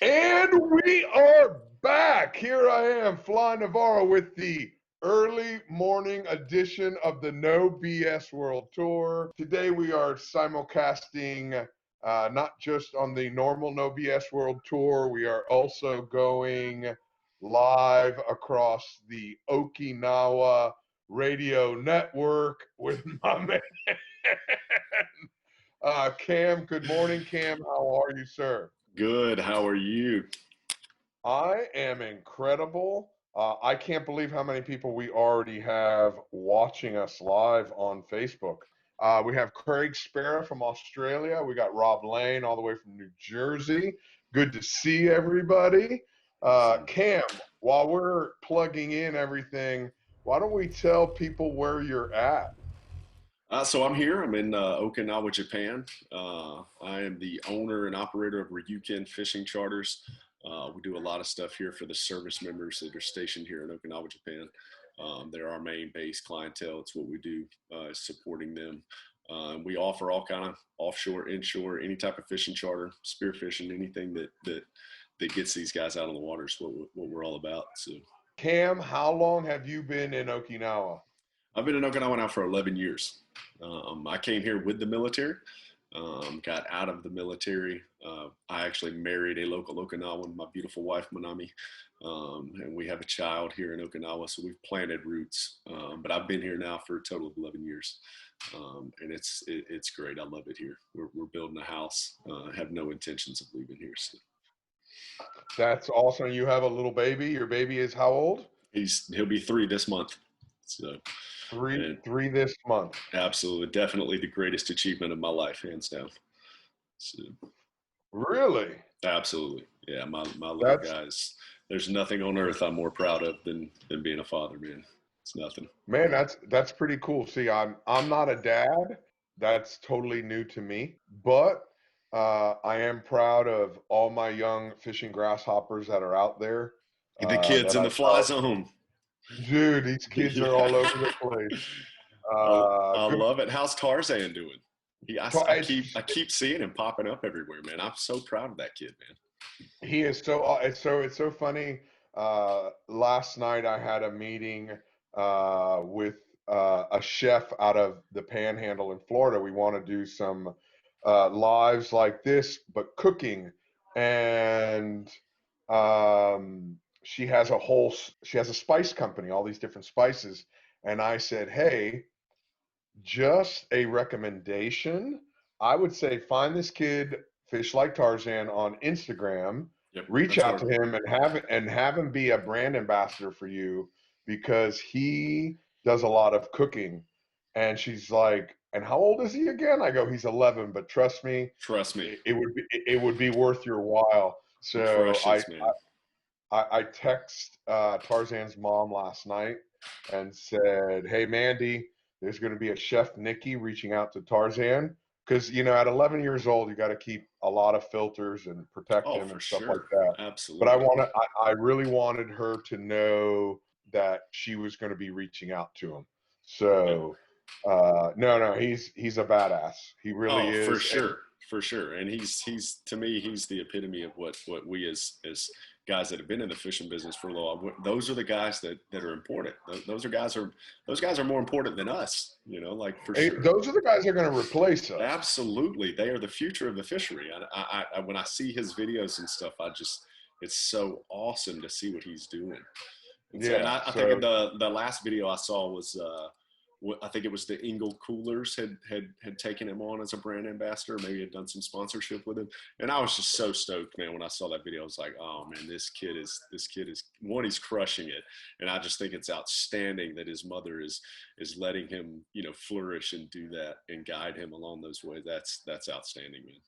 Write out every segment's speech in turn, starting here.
And we are back. Here I am, Fly Navarro, with the early morning edition of the No BS World Tour. Today we are simulcasting not just on the normal No BS World Tour, we are also going live across the Okinawa radio network with my man, Cam. Good morning, Cam. How are you, sir? Good. How are you? I am incredible. I can't believe how many people we already have watching us live on Facebook. We have Craig Sparrow from Australia. We got Rob Lane all the way from New Jersey. Good to see everybody. Cam, while we're plugging in everything, why don't we tell people where you're at? So I'm here. I'm in Okinawa, Japan. I am the owner and operator of Ryu-Kin Fishing Charters. We do a lot of stuff here for the service members that are stationed here in Okinawa, Japan. They're our main base clientele. It's what we do, supporting them. We offer all kind of offshore, inshore, any type of fishing charter, spearfishing, anything that gets these guys out on the water is what we're all about. So, Cam, how long have you been in Okinawa? I've been in Okinawa now for 11 years. I came here with the military, got out of the military. I actually married a local Okinawan, my beautiful wife, Manami, and we have a child here in Okinawa, so we've planted roots. But I've been here now for a total of 11 years, and it's great. I love it here. We're building a house, have no intentions of leaving here. So. That's awesome. You have a little baby. Your baby is how old? He'll be 3 this month. So three this month. Absolutely, definitely the greatest achievement of my life, hands down. So, really? Absolutely, yeah. My little guys. There's nothing on earth I'm more proud of than being a father, man. It's nothing. Man, that's pretty cool. See, I'm not a dad. That's totally new to me, but I am proud of all my young fishing grasshoppers that are out there. The kids in the fly zone. Dude, these kids are all over the place. I love it. How's Tarzan doing? I keep seeing him popping up everywhere, man. I'm so proud of that kid, man. He is it's so funny. Last night I had a meeting with a chef out of the Panhandle in Florida. We want to do some lives like this, but cooking, and she has a spice company, all these different spices. And I said, hey, just a recommendation. I would say find this kid, Fish Like Tarzan, on Instagram. Yep, reach out to him and have him be a brand ambassador for you, because he does a lot of cooking. And she's like, and how old is he again? I go, he's 11, but trust me, it would be worth your while. So I text Tarzan's mom last night and said, hey, Mandy, there's going to be a Chef Nikki reaching out to Tarzan. Because, at 11 years old, you got to keep a lot of filters and protect him and stuff like that. Absolutely. But I really wanted her to know that she was going to be reaching out to him. So, no, he's a badass. He really is. For sure. And he's to me, he's the epitome of what we as guys that have been in the fishing business for a while. Those are the guys that are important. Those guys are more important than us, for sure. Those are the guys that are going to replace us. Absolutely. They are the future of the fishery. I when I see his videos and stuff, it's so awesome to see what he's doing. And I think the last video I saw was, I think it was the Engel Coolers had taken him on as a brand ambassador, maybe had done some sponsorship with him. And I was just so stoked, man, when I saw that video. I was like, oh man, this kid is one, he's crushing it. And I just think it's outstanding that his mother is letting him, flourish and do that and guide him along those ways. That's outstanding, man.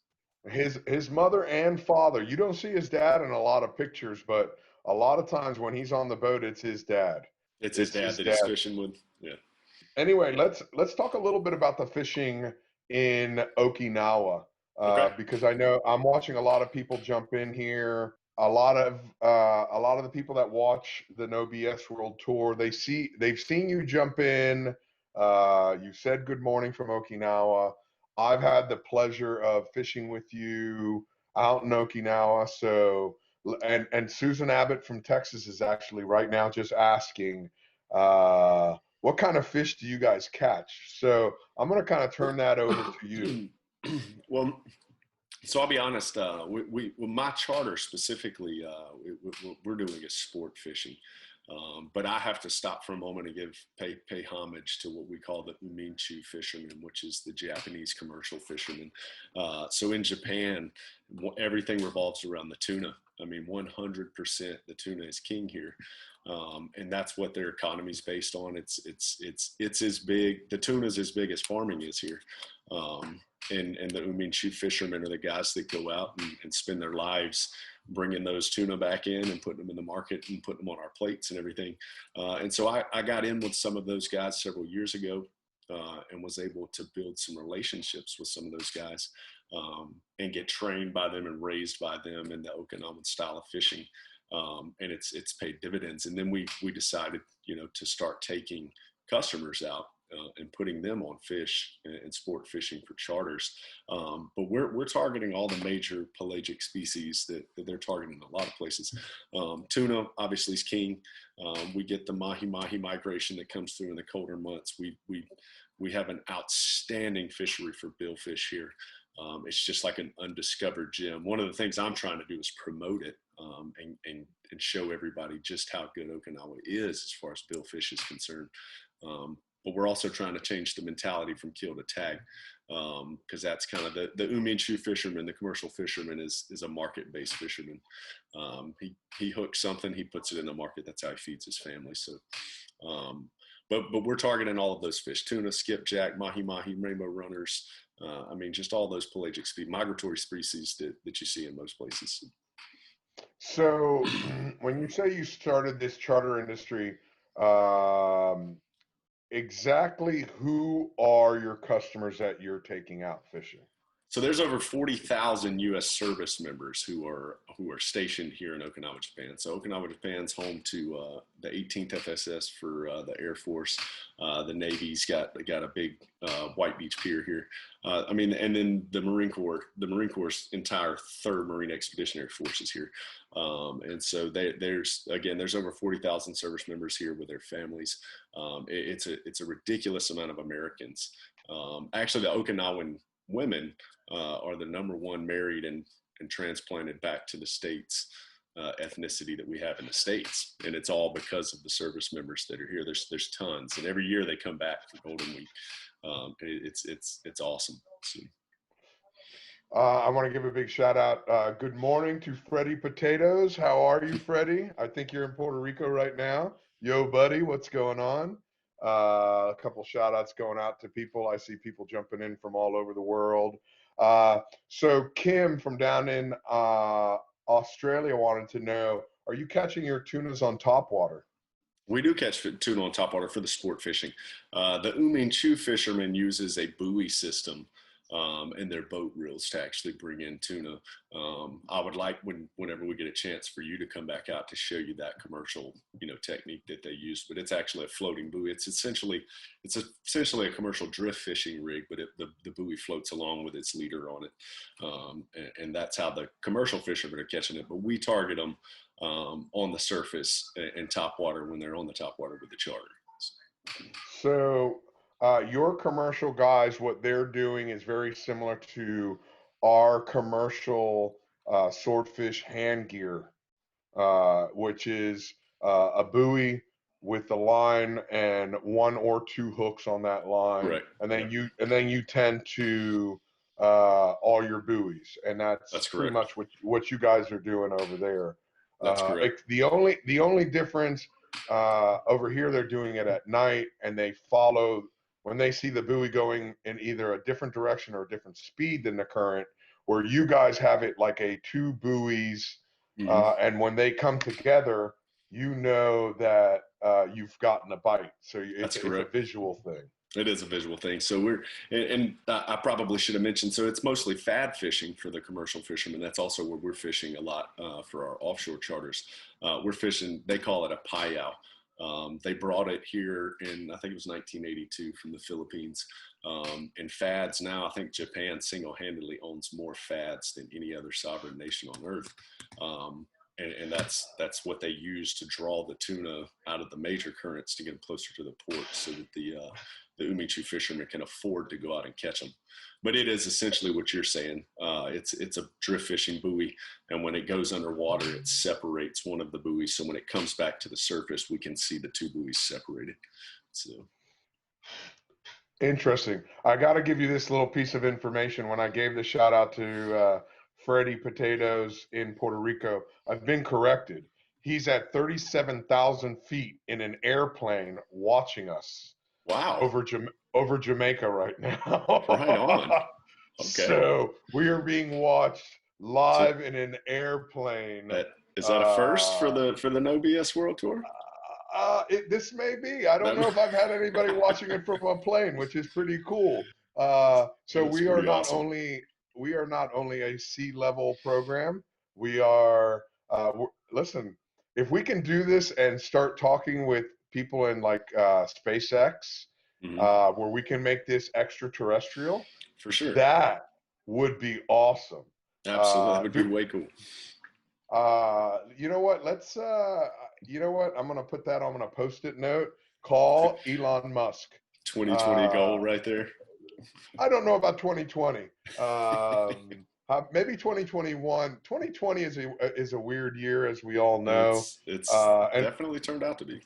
His mother and father, you don't see his dad in a lot of pictures, but a lot of times when he's on the boat, it's his dad. It's his dad that he's fishing with. Yeah. Anyway, let's talk a little bit about the fishing in Okinawa, because I know I'm watching a lot of people jump in here. A lot of the people that watch the No BS World Tour, they've seen you jump in. You said good morning from Okinawa. I've had the pleasure of fishing with you out in Okinawa. So, and Susan Abbott from Texas is actually right now just asking, what kind of fish do you guys catch? So I'm going to kind of turn that over to you. Well, so I'll be honest, my charter specifically, we're doing is sport fishing. But I have to stop for a moment and pay homage to what we call the uminchu fishermen, which is the Japanese commercial fishermen. So in Japan, everything revolves around the tuna. I mean, 100% the tuna is king here. And that's what their economy is based on. It's as big, the tuna is as big as farming is here. And the uminchu fishermen are the guys that go out and spend their lives bringing those tuna back in and putting them in the market and putting them on our plates and everything. And so I got in with some of those guys several years ago and was able to build some relationships with some of those guys and get trained by them and raised by them in the Okinawan style of fishing. And it's paid dividends. And then we decided, to start taking customers out and putting them on fish and sport fishing for charters. But we're targeting all the major pelagic species that they're targeting in a lot of places. Tuna obviously is king. We get the mahi-mahi migration that comes through in the colder months. We have an outstanding fishery for billfish here. It's just like an undiscovered gem. One of the things I'm trying to do is promote it and show everybody just how good Okinawa is as far as billfish is concerned. But we're also trying to change the mentality from kill to tag, because that's kind of the uminchu fisherman, the commercial fisherman is a market-based fisherman. He hooks something, he puts it in the market. That's how he feeds his family. So, but we're targeting all of those fish: tuna, skipjack, mahi-mahi, rainbow runners. I mean, just all those pelagic migratory species that you see in most places. So when you say you started this charter industry, exactly who are your customers that you're taking out fishing? So there's over 40,000 U.S. service members who are stationed here in Okinawa, Japan. So Okinawa, Japan's home to the 18th FSS for the Air Force. The Navy's got a big White Beach Pier here. And then the Marine Corps' entire 3rd Marine Expeditionary Force is here. And so there's over 40,000 service members here with their families. It's a ridiculous amount of Americans. Actually, the Okinawan women are the #1 married and transplanted back to the States ethnicity that we have in the States. And it's all because of the service members that are here. There's tons. And every year they come back for Golden Week. It's awesome. So. I want to give a big shout out. Good morning to Freddie Potatoes. How are you, Freddie? I think you're in Puerto Rico right now. Yo, buddy, what's going on? A couple shout outs going out to people. I see people jumping in from all over the world. So Kim from down in Australia wanted to know, are you catching your tunas on topwater? We do catch tuna on topwater for the sport fishing. The uminchu fisherman uses a buoy system in their boat reels to actually bring in tuna. I would like whenever we get a chance for you to come back out to show you that commercial, technique that they use. But it's actually a floating buoy. It's essentially a commercial drift fishing rig, but the buoy floats along with its leader on it, and that's how the commercial fishermen are catching it. But we target them on the surface and topwater when they're on the topwater with the charter. So your commercial guys, what they're doing is very similar to our commercial swordfish hand gear, which is a buoy with the line and 1 or 2 hooks on that line, right. and then you tend to all your buoys, and that's pretty much what you guys are doing over there. That's correct. The only difference over here, they're doing it at night, and they follow when they see the buoy going in either a different direction or a different speed than the current, where you guys have it like a 2 buoys, and when they come together, that you've gotten a bite. So it's a visual thing. It is a visual thing. So I probably should have mentioned, so it's mostly fad fishing for the commercial fishermen. That's also where we're fishing a lot for our offshore charters. We're fishing, they call it a payao. They brought it here in, I think it was 1982 from the Philippines. And fads now, I think Japan single-handedly owns more fads than any other sovereign nation on earth. And that's what they use to draw the tuna out of the major currents to get them closer to the port, so that the umichu fishermen can afford to go out and catch them. But it is essentially what you're saying. It's a drift fishing buoy, and when it goes underwater, it separates one of the buoys. So when it comes back to the surface, we can see the two buoys separated. So interesting. I got to give you this little piece of information. When I gave the shout out to Freddie Potatoes in Puerto Rico, I've been corrected. He's at 37,000 feet in an airplane watching us. Wow. Over Jamaica right now. Right on. Okay. So we are being watched live in an airplane. Is that a first for the No BS World Tour? This may be. I don't know if I've had anybody watching it from a plane, which is pretty cool. So we are not only a sea level program. We are. Listen, if we can do this and start talking with people in like SpaceX, where we can make this extraterrestrial, for sure, that would be awesome. Absolutely, that would be way cool. You know what? Let's. You know what? I'm gonna put that on a post-it note. Call Elon Musk. 2020 goal right there. I don't know about 2020. Maybe 2021. 2020 is a weird year, as we all know. It's definitely turned out to be.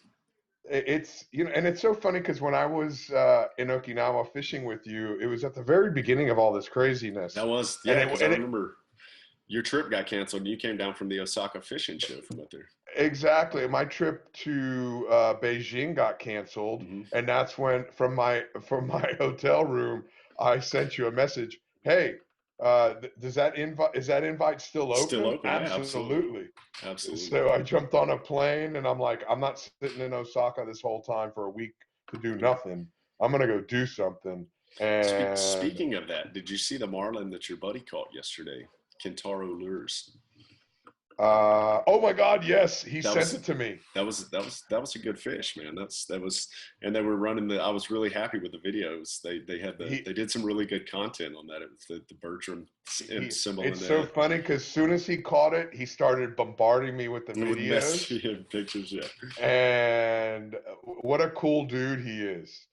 It's and it's so funny because when I was in Okinawa fishing with you, it was at the very beginning of all this craziness. That was, yeah. Because I remember your trip got canceled and you came down from the Osaka fishing show from up there. Exactly. My trip to Beijing got canceled, and that's when from my hotel room I sent you a message. Hey, is that invite still open? Still open. Absolutely. Yeah, absolutely. So I jumped on a plane and I'm like, I'm not sitting in Osaka this whole time for a week to do nothing. I'm gonna go do something. And speaking of that, did you see the marlin that your buddy caught yesterday? Kintaro Lures. Oh my God, yes, he sent it to me. That was a good fish, man. And they were running I was really happy with the videos. They did some really good content on that. It was the Bertram symbol. It's so funny because as soon as he caught it, he started bombarding me with the videos, pictures, yeah. And what a cool dude he is.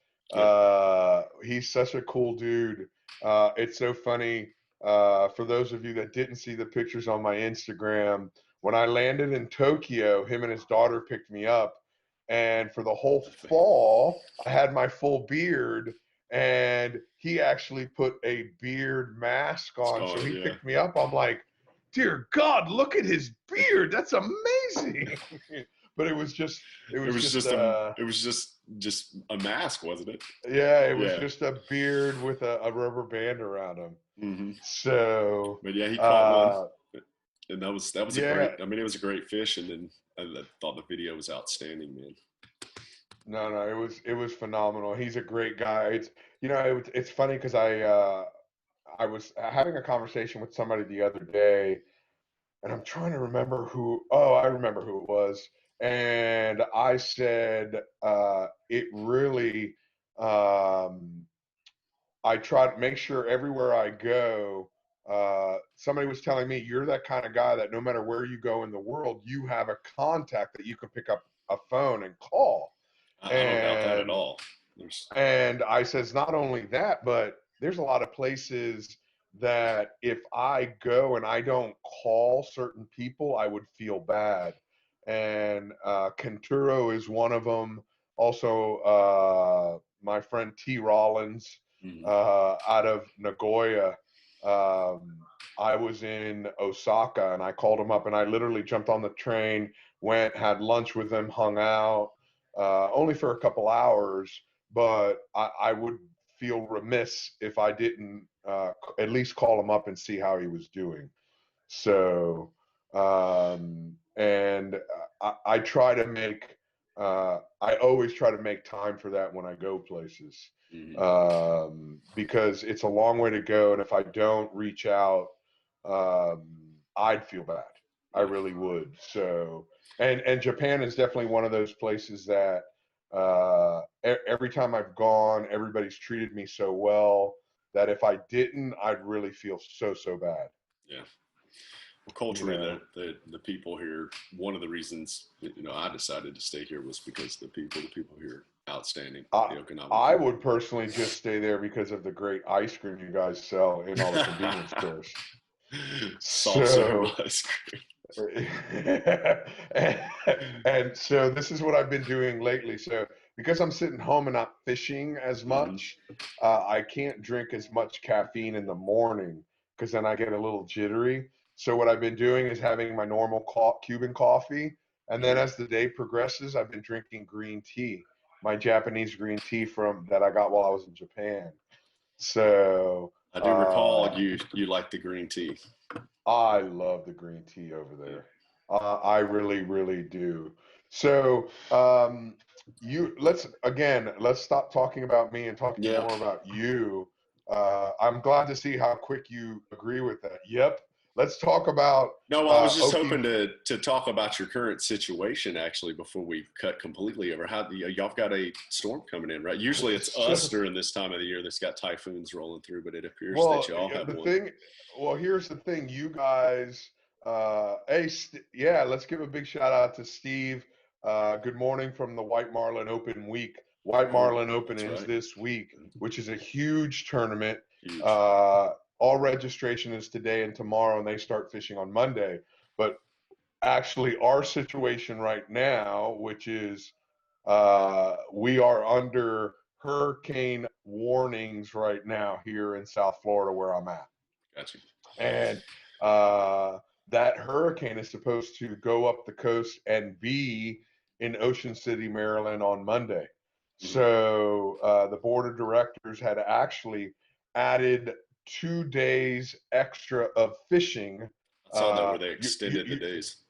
He's such a cool dude. It's so funny. For those of you that didn't see the pictures on my Instagram, when I landed in Tokyo, him and his daughter picked me up. And for the whole fall, I had my full beard, and he actually put a beard mask on. So he picked me up. I'm like, dear God, look at his beard. That's amazing. But it was just a mask, wasn't it? Yeah, it was just a beard with a rubber band around him. So, but yeah, he caught one, and that was a great. I mean, it was a great fish, and then I thought the video was outstanding, man. No, it was phenomenal. He's a great guy. It's funny because I was having a conversation with somebody the other day, and I'm trying to remember who. Oh, I remember who it was, and I said it really. I try to make sure everywhere I go, somebody was telling me, you're that kind of guy that no matter where you go in the world, you have a contact that you can pick up a phone and call. I don't doubt that at all. And I says, not only that, but there's a lot of places that if I go and I don't call certain people, I would feel bad. And Kenturo is one of them. Also, my friend T. Rollins, out of Nagoya. I was in Osaka and I called him up and I literally jumped on the train, went, had lunch with him, hung out, only for a couple hours, but I would feel remiss if I didn't at least call him up and see how he was doing. So, and I try to make, I always try to make time for that when I go places. Because it's a long way to go, and if I don't reach out, I'd feel bad. I really would. So, and Japan is definitely one of those places that every time I've gone, everybody's treated me so well that if I didn't, I'd really feel so bad. Yeah. Well, culturally, the people here, one of the reasons, I decided to stay here was because the people here are outstanding. I would personally just stay there because of the great ice cream you guys sell in all the convenience stores. Soft serve ice cream. And so this is what I've been doing lately. So because I'm sitting home and not fishing as much, I can't drink as much caffeine in the morning because then I get a little jittery. So what I've been doing is having my normal Cuban coffee. And then as the day progresses, I've been drinking green tea, my Japanese green tea that I got while I was in Japan. So I do recall you like the green tea. I love the green tea over there. I really do. So let's stop talking about me and talking more about you. I'm glad to see how quick you agree with that. Yep. Let's talk about. No, I was just hoping to talk about your current situation actually before we cut completely over. How y'all got a storm coming in, right? Usually it's us during this time of the year that's got typhoons rolling through, but it appears that y'all have one. Well, here's the thing, you guys. Let's give a big shout out to Steve. Good morning from the White Marlin Open week. White Marlin Open is this week, which is a huge tournament. Huge. All registration is today and tomorrow, and they start fishing on Monday. But actually, our situation right now, which is we are under hurricane warnings right now here in South Florida where I'm at. Gotcha. And that hurricane is supposed to go up the coast and be in Ocean City, Maryland on Monday. So the board of directors had actually added 2 days extra of fishing. I saw that where they extended the days.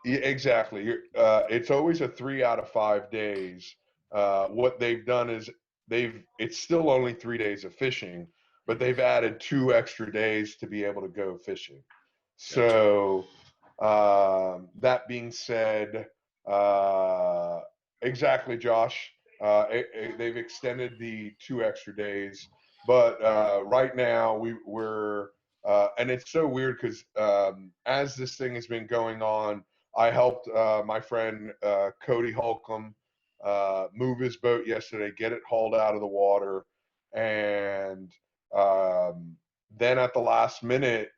Yeah, exactly. It's always a 3 out of 5 days. What they've done is it's still only 3 days of fishing, but they've added 2 extra days to be able to go fishing. So that being said, exactly, Josh. They've extended the 2 extra days. But right now we're and it's so weird because as this thing has been going on, I helped my friend Cody Holcomb move his boat yesterday, get it hauled out of the water, and then at the last minute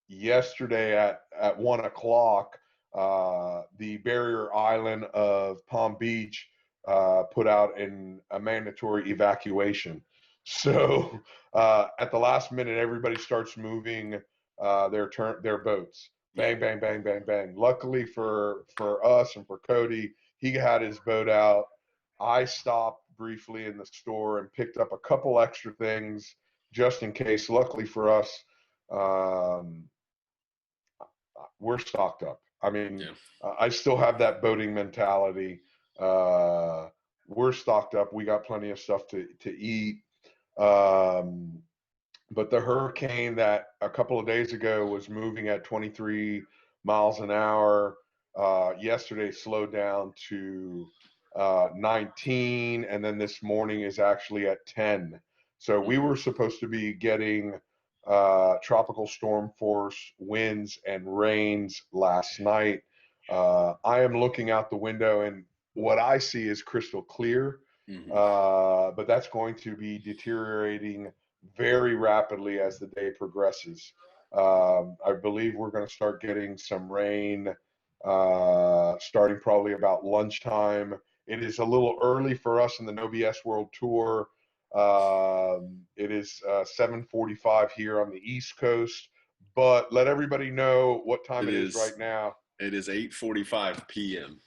yesterday at 1 o'clock, the barrier island of Palm Beach put out a mandatory evacuation. So at the last minute, everybody starts moving their boats. Bang, bang, bang, bang, bang. Luckily for us and for Cody, he had his boat out. I stopped briefly in the store and picked up a couple extra things just in case. Luckily for us, we're stocked up. I mean, I still have that boating mentality. We're stocked up. We got plenty of stuff to eat. But the hurricane that a couple of days ago was moving at 23 miles an hour, yesterday slowed down to 19, and then this morning is actually at 10. So we were supposed to be getting tropical storm force winds and rains last night. I am looking out the window, and what I see is crystal clear, but that's going to be deteriorating very rapidly as the day progresses. I believe we're going to start getting some rain starting probably about lunchtime. It is a little early for us in the No BS World Tour. It is 7:45 here on the East Coast, but let everybody know what time it is right now. It is 8:45 p.m.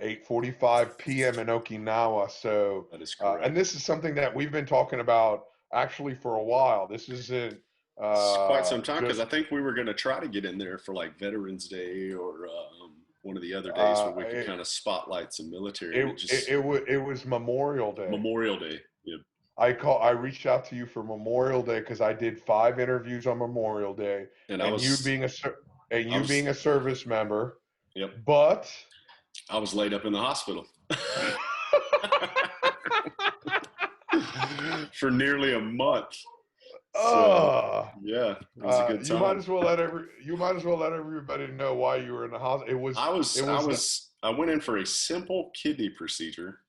8:45 p.m. in Okinawa. So that is correct. And this is something that we've been talking about actually for a while. This isn't it's quite some time, because I think we were going to try to get in there for like Veterans Day or one of the other days where we could kind of spotlight some military. It was Memorial Day. Memorial Day. Yep. I reached out to you for Memorial Day because I did 5 interviews on Memorial Day, and you being and you being a service member. Yep. But I was laid up in the hospital for nearly a month. So, yeah, it was a good time. You might as well let everybody know why you were in the hospital. I went in for a simple kidney procedure.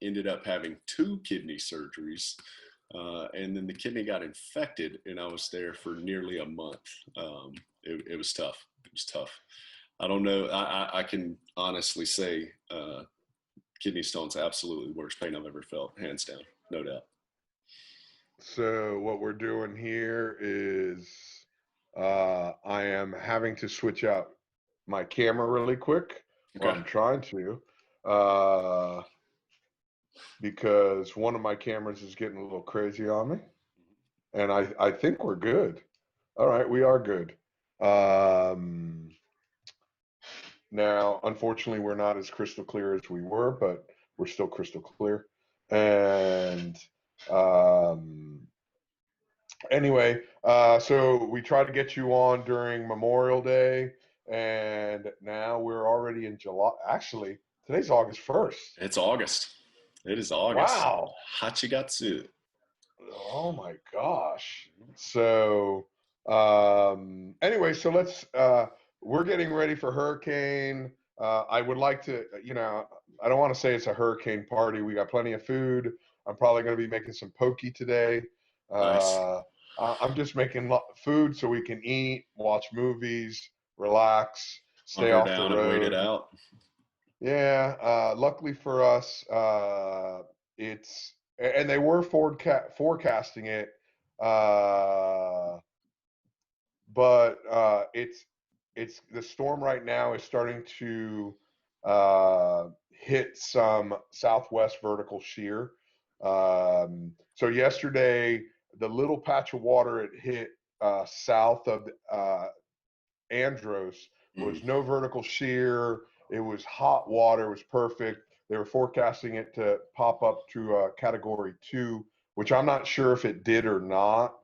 Ended up having 2 kidney surgeries, and then the kidney got infected, and I was there for nearly a month. It was tough. It was tough. I don't know. I can honestly say kidney stones absolutely the worst pain I've ever felt, hands down, no doubt. So what we're doing here is I am having to switch out my camera really quick. Okay. I'm trying to because one of my cameras is getting a little crazy on me, and I think we're good. All right, we are good. Now, unfortunately, we're not as crystal clear as we were, but we're still crystal clear. And anyway, so we tried to get you on during Memorial Day, and now we're already in July. Actually, today's August 1st. It's August. It is August. Wow. Hachigatsu. Oh my gosh. So anyway, so let's we're getting ready for hurricane. I would like to, I don't want to say it's a hurricane party. We got plenty of food. I'm probably going to be making some poke today. Nice. I'm just making food so we can eat, watch movies, relax, stay off the road. And wait it out. Yeah. Luckily for us, and they were forecasting it, but it's the storm right now is starting to hit some southwest vertical shear. So yesterday, the little patch of water it hit south of Andros was no vertical shear. It was hot water. It was perfect. They were forecasting it to pop up to category 2, which I'm not sure if it did or not,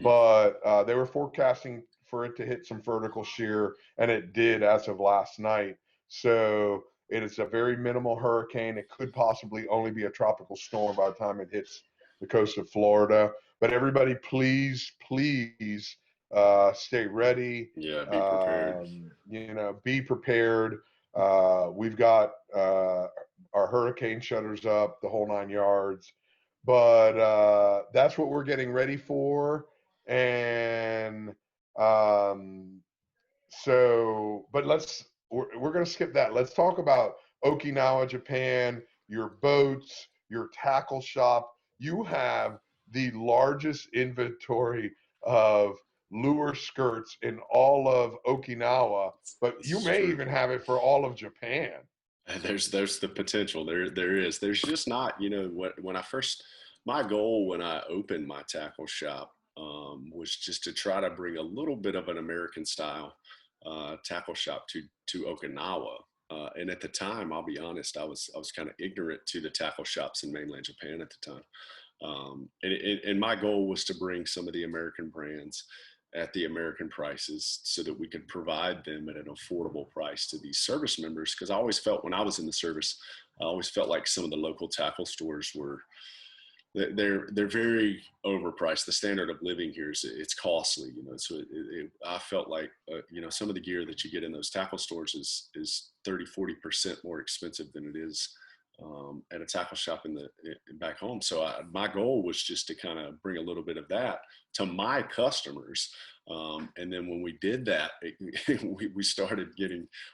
but they were forecasting for it to hit some vertical shear, and it did as of last night. So it is a very minimal hurricane. It could possibly only be a tropical storm by the time it hits the coast of Florida. But everybody, please stay ready. Yeah, be prepared. Be prepared. We've got our hurricane shutters up, the whole 9 yards. But that's what we're getting ready for. And but we're going to skip that. Let's talk about Okinawa, Japan, your boats, your tackle shop. You have the largest inventory of lure skirts in all of Okinawa, but you may even have it for all of Japan. There's the potential. There is. There's just not, my goal when I opened my tackle shop was just to try to bring a little bit of an American style tackle shop to Okinawa. And at the time, I'll be honest, I was kind of ignorant to the tackle shops in mainland Japan at the time. And my goal was to bring some of the American brands at the American prices so that we could provide them at an affordable price to these service members. Because I always felt when I was in the service, I always felt like some of the local tackle stores they're very overpriced. The standard of living here it's costly, so I felt like, some of the gear that you get in those tackle stores is 30-40% more expensive than it is at a tackle shop back home. So my goal was just to kind of bring a little bit of that to my customers. And then when we did that,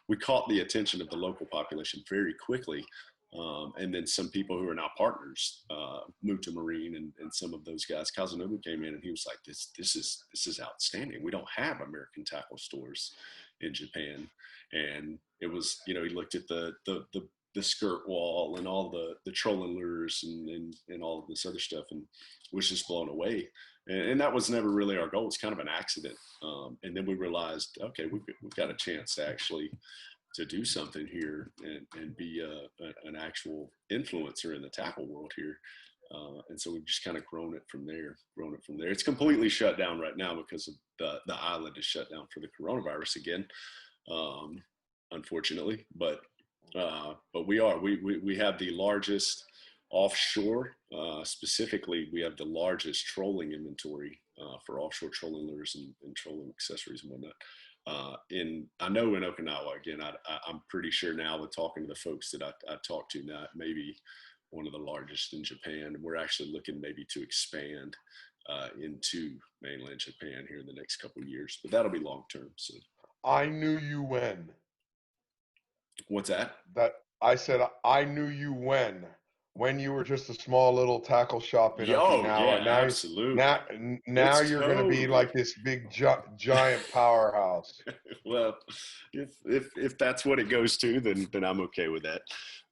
we caught the attention of the local population very quickly. And then some people who are now partners moved to Marine, and some of those guys, Kazunobu came in and he was like, this is outstanding. We don't have American tackle stores in Japan. And it was, he looked at the skirt wall and all the trolling lures and all of this other stuff and was just blown away. And that was never really our goal. It's kind of an accident. And then we realized, okay, we've got a chance to actually to do something here and be an actual influencer in the tackle world here. And so we've just kind of grown it from there. It's completely shut down right now because of the island is shut down for the coronavirus again, unfortunately. But we have the largest offshore, specifically, we have the largest trolling inventory for offshore trolling lures and trolling accessories and whatnot. I know in Okinawa, again, I'm pretty sure now with talking to the folks that I talked to now, maybe one of the largest in Japan. We're actually looking maybe to expand into mainland Japan here in the next couple of years, but that'll be long term. So I knew you when. What's that? That I said I knew you when you were just a small little tackle shop in Okinawa. Yeah, absolutely. Now you're going to be like this big giant powerhouse. Well, if that's what it goes to, then I'm okay with that.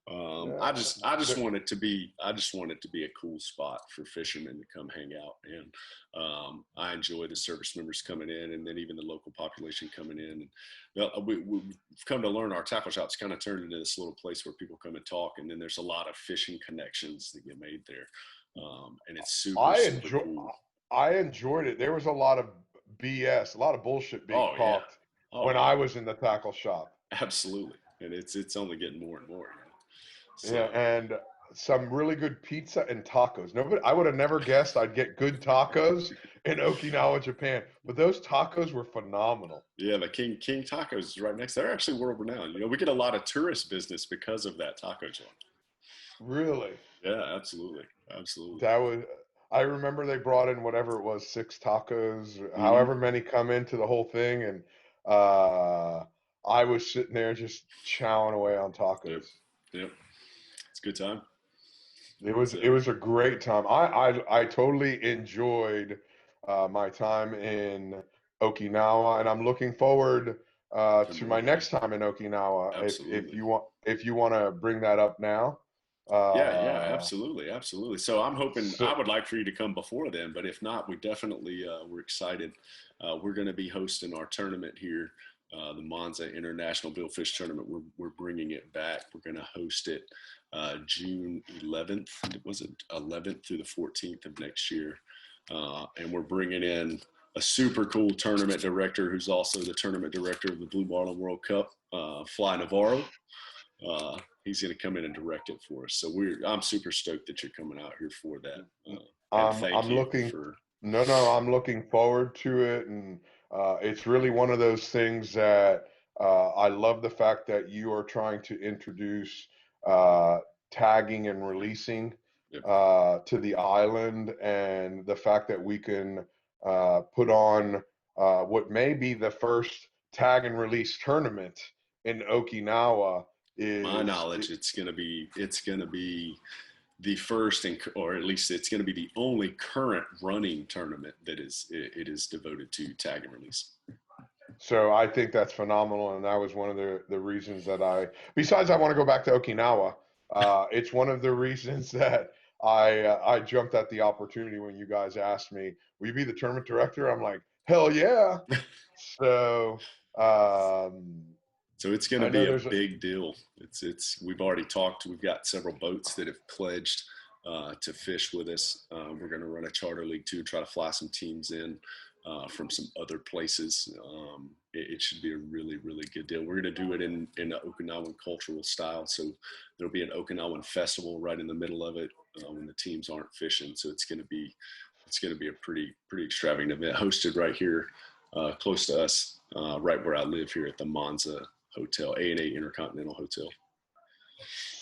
I just want it to be a cool spot for fishermen to come hang out, and I enjoy the service members coming in, and then even the local population coming in. And we've come to learn our tackle shop's kind of turned into this little place where people come and talk, and then there's a lot of fishing connections that get made there, and it's super cool. I enjoyed it. There was a lot of BS, a lot of bullshit being talked when I was in the tackle shop. Absolutely, and it's only getting more and more. So. Yeah, and some really good pizza and tacos. I would have never guessed I'd get good tacos in Okinawa, Japan, but those tacos were phenomenal. Yeah, the King Tacos is right next. They're actually world renowned. We get a lot of tourist business because of that taco joint. Really? Yeah, absolutely. I remember they brought in whatever it was, 6 tacos, however many come into the whole thing, and I was sitting there just chowing away on tacos. Yep. It's a good time. It was a great time. I totally enjoyed my time in Okinawa, and I'm looking forward to my next time in Okinawa. Absolutely. If you want to bring that up now. Yeah, absolutely. So I'm hoping I would like for you to come before then, but if not, we definitely we're excited. We're going to be hosting our tournament here. The Monza International Billfish Tournament. We're bringing it back. We're going to host it June 11th. Was it 11th through the 14th of next year? And we're bringing in a super cool tournament director who's also the tournament director of the Blue Marlin World Cup, Fly Navarro. He's going to come in and direct it for us. So I'm super stoked that you're coming out here for that. I'm looking forward to it, and it's really one of those things that I love the fact that you are trying to introduce tagging and releasing to the island, and the fact that we can put on what may be the first tag and release tournament in Okinawa. My knowledge, it's going to be the first, or at least it's going to be the only current running tournament that it is devoted to tag and release. So I think that's phenomenal, and that was one of the reasons that besides I want to go back to Okinawa, it's one of the reasons that I jumped at the opportunity when you guys asked me, will you be the tournament director? I'm like, hell yeah. So it's going to be a big deal. We've already talked. We've got several boats that have pledged to fish with us. We're going to run a charter league too, try to fly some teams in from some other places. It should be a really, really good deal. We're going to do it in the Okinawan cultural style. So there'll be an Okinawan festival right in the middle of it when the teams aren't fishing. So it's going to be a pretty extravagant event hosted right here close to us, right where I live here at the Monza Hotel, A&A Intercontinental Hotel.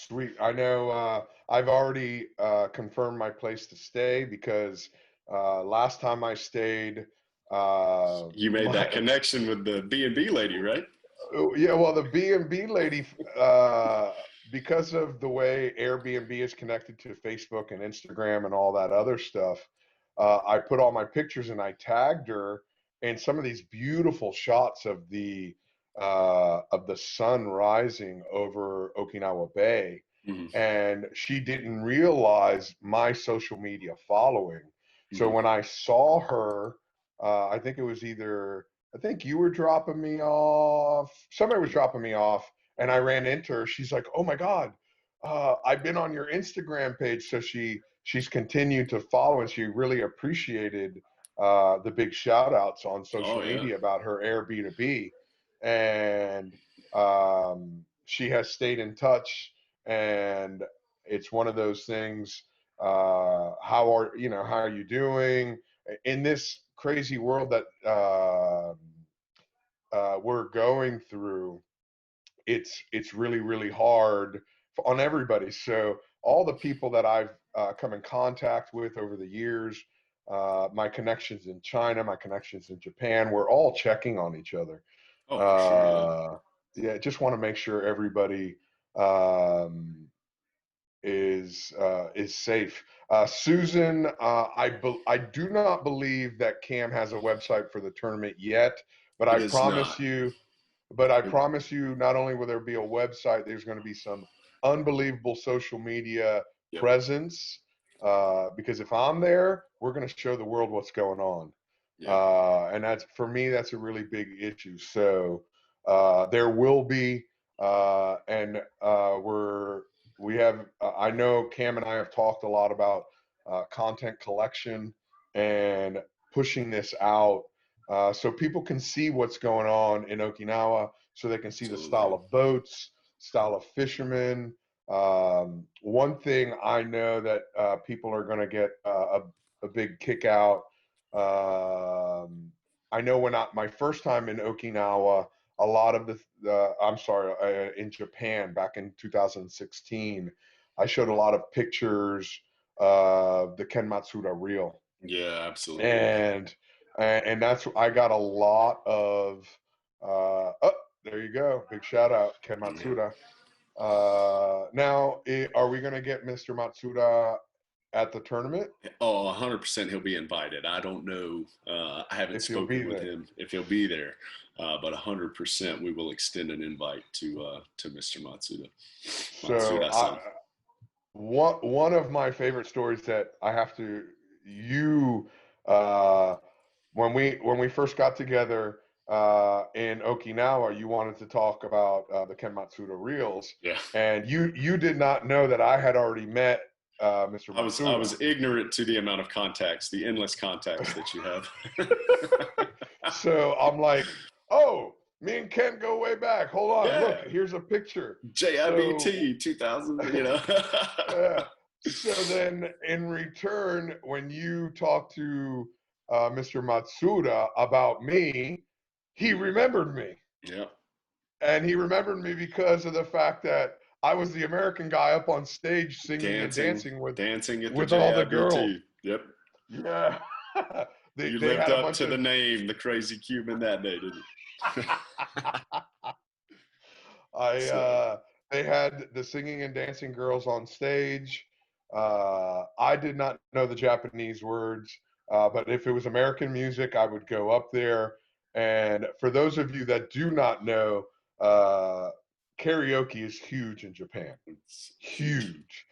Sweet. I know I've already confirmed my place to stay because last time I stayed, you made that connection with the B&B lady, right? Yeah, well, the B&B lady, because of the way Airbnb is connected to Facebook and Instagram and all that other stuff, I put all my pictures and I tagged her in some of these beautiful shots of the sun rising over Okinawa Bay. Mm-hmm. And she didn't realize my social media following. So when I saw her, I think you were dropping me off. Somebody was dropping me off, and I ran into her. She's like, "Oh my God, I've been on your Instagram page, so she's continued to follow, and she really appreciated the big shout outs on social media about her Airbnb, and she has stayed in touch, and it's one of those things. How are you doing in this crazy world that we're going through? It's really hard on everybody. So all the people that I've come in contact with over the years, my connections in China, my connections in Japan, we're all checking on each other. Oh, for sure, yeah, just want to make sure everybody is safe. Susan, I do not believe that Cam has a website for the tournament yet, but I promise you. But I promise you, not only will there be a website, there's going to be some unbelievable social media presence. Because if I'm there, we're going to show the world what's going on. And that's, for me, that's a really big issue. So there will be, and we have, I know Cam and I have talked a lot about content collection and pushing this out. So people can see what's going on in Okinawa, so they can see the style of boats, style of fishermen. One thing I know that people are going to get a big kick out. I know my first time in Okinawa, a lot of in Japan back in 2016, I showed a lot of pictures of the Ken Matsuda reel. Yeah, absolutely. And that's, I got a lot of there you go, big shout out Ken Matsuda. Now are we going to get Mr. Matsuda at the tournament? Oh, 100% he'll be invited. I don't know, I haven't spoken with him if he'll be there, but 100% we will extend an invite to Mr. Matsuda. So one of my favorite stories that I have to when we first got together in Okinawa, you wanted to talk about the Ken Matsuda reels. Yeah. And you did not know that I had already met Mr. Matsuda. I was ignorant to the amount of contacts, the endless contacts that you have. So I'm like, oh, me and Ken go way back. Hold on, look, here's a picture. JIBT 2000, Yeah. So then in return, when you talk to Mr. Matsuda about me, he remembered me. Yeah. And he remembered me because of the fact that I was the American guy up on stage singing and dancing with all the girls. Yep. Yeah. You lived up to the name, the crazy Cuban, that day, didn't you? They had the singing and dancing girls on stage. I did not know the Japanese words, but if it was American music, I would go up there. And for those of you that do not know, karaoke is huge in Japan. It's huge.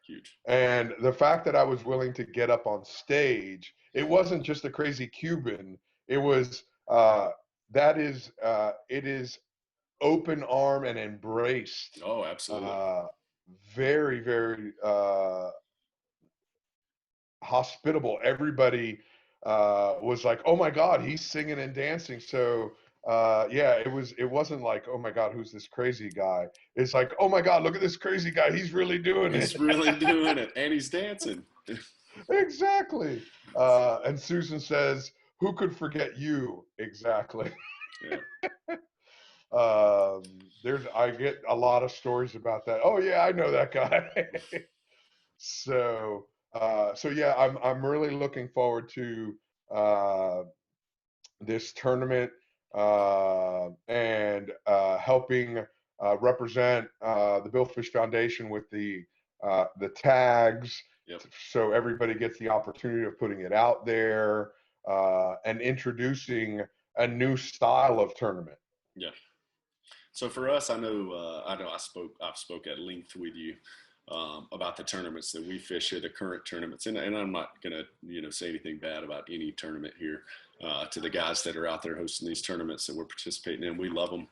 And the fact that I was willing to get up on stage, it wasn't just a crazy Cuban. It was it is open arm and embraced. Oh, absolutely. Very, very hospitable. Everybody was like, oh my God, he's singing and dancing. So it wasn't like, oh my God, who's this crazy guy? It's like, oh my God, look at this crazy guy. He's really doing it. He's really doing it. And he's dancing. Exactly. And Susan says, who could forget you? Exactly. Yeah. I get a lot of stories about that. Oh yeah, I know that guy. So yeah, I'm really looking forward to this tournament and helping represent the Billfish Foundation with the tags. Yep. So everybody gets the opportunity of putting it out there and introducing a new style of tournament. Yeah. So for us, I've spoke at length with you about the tournaments that we fish here, the current tournaments, and I'm not gonna say anything bad about any tournament here. To the guys that are out there hosting these tournaments that we're participating in, we love them.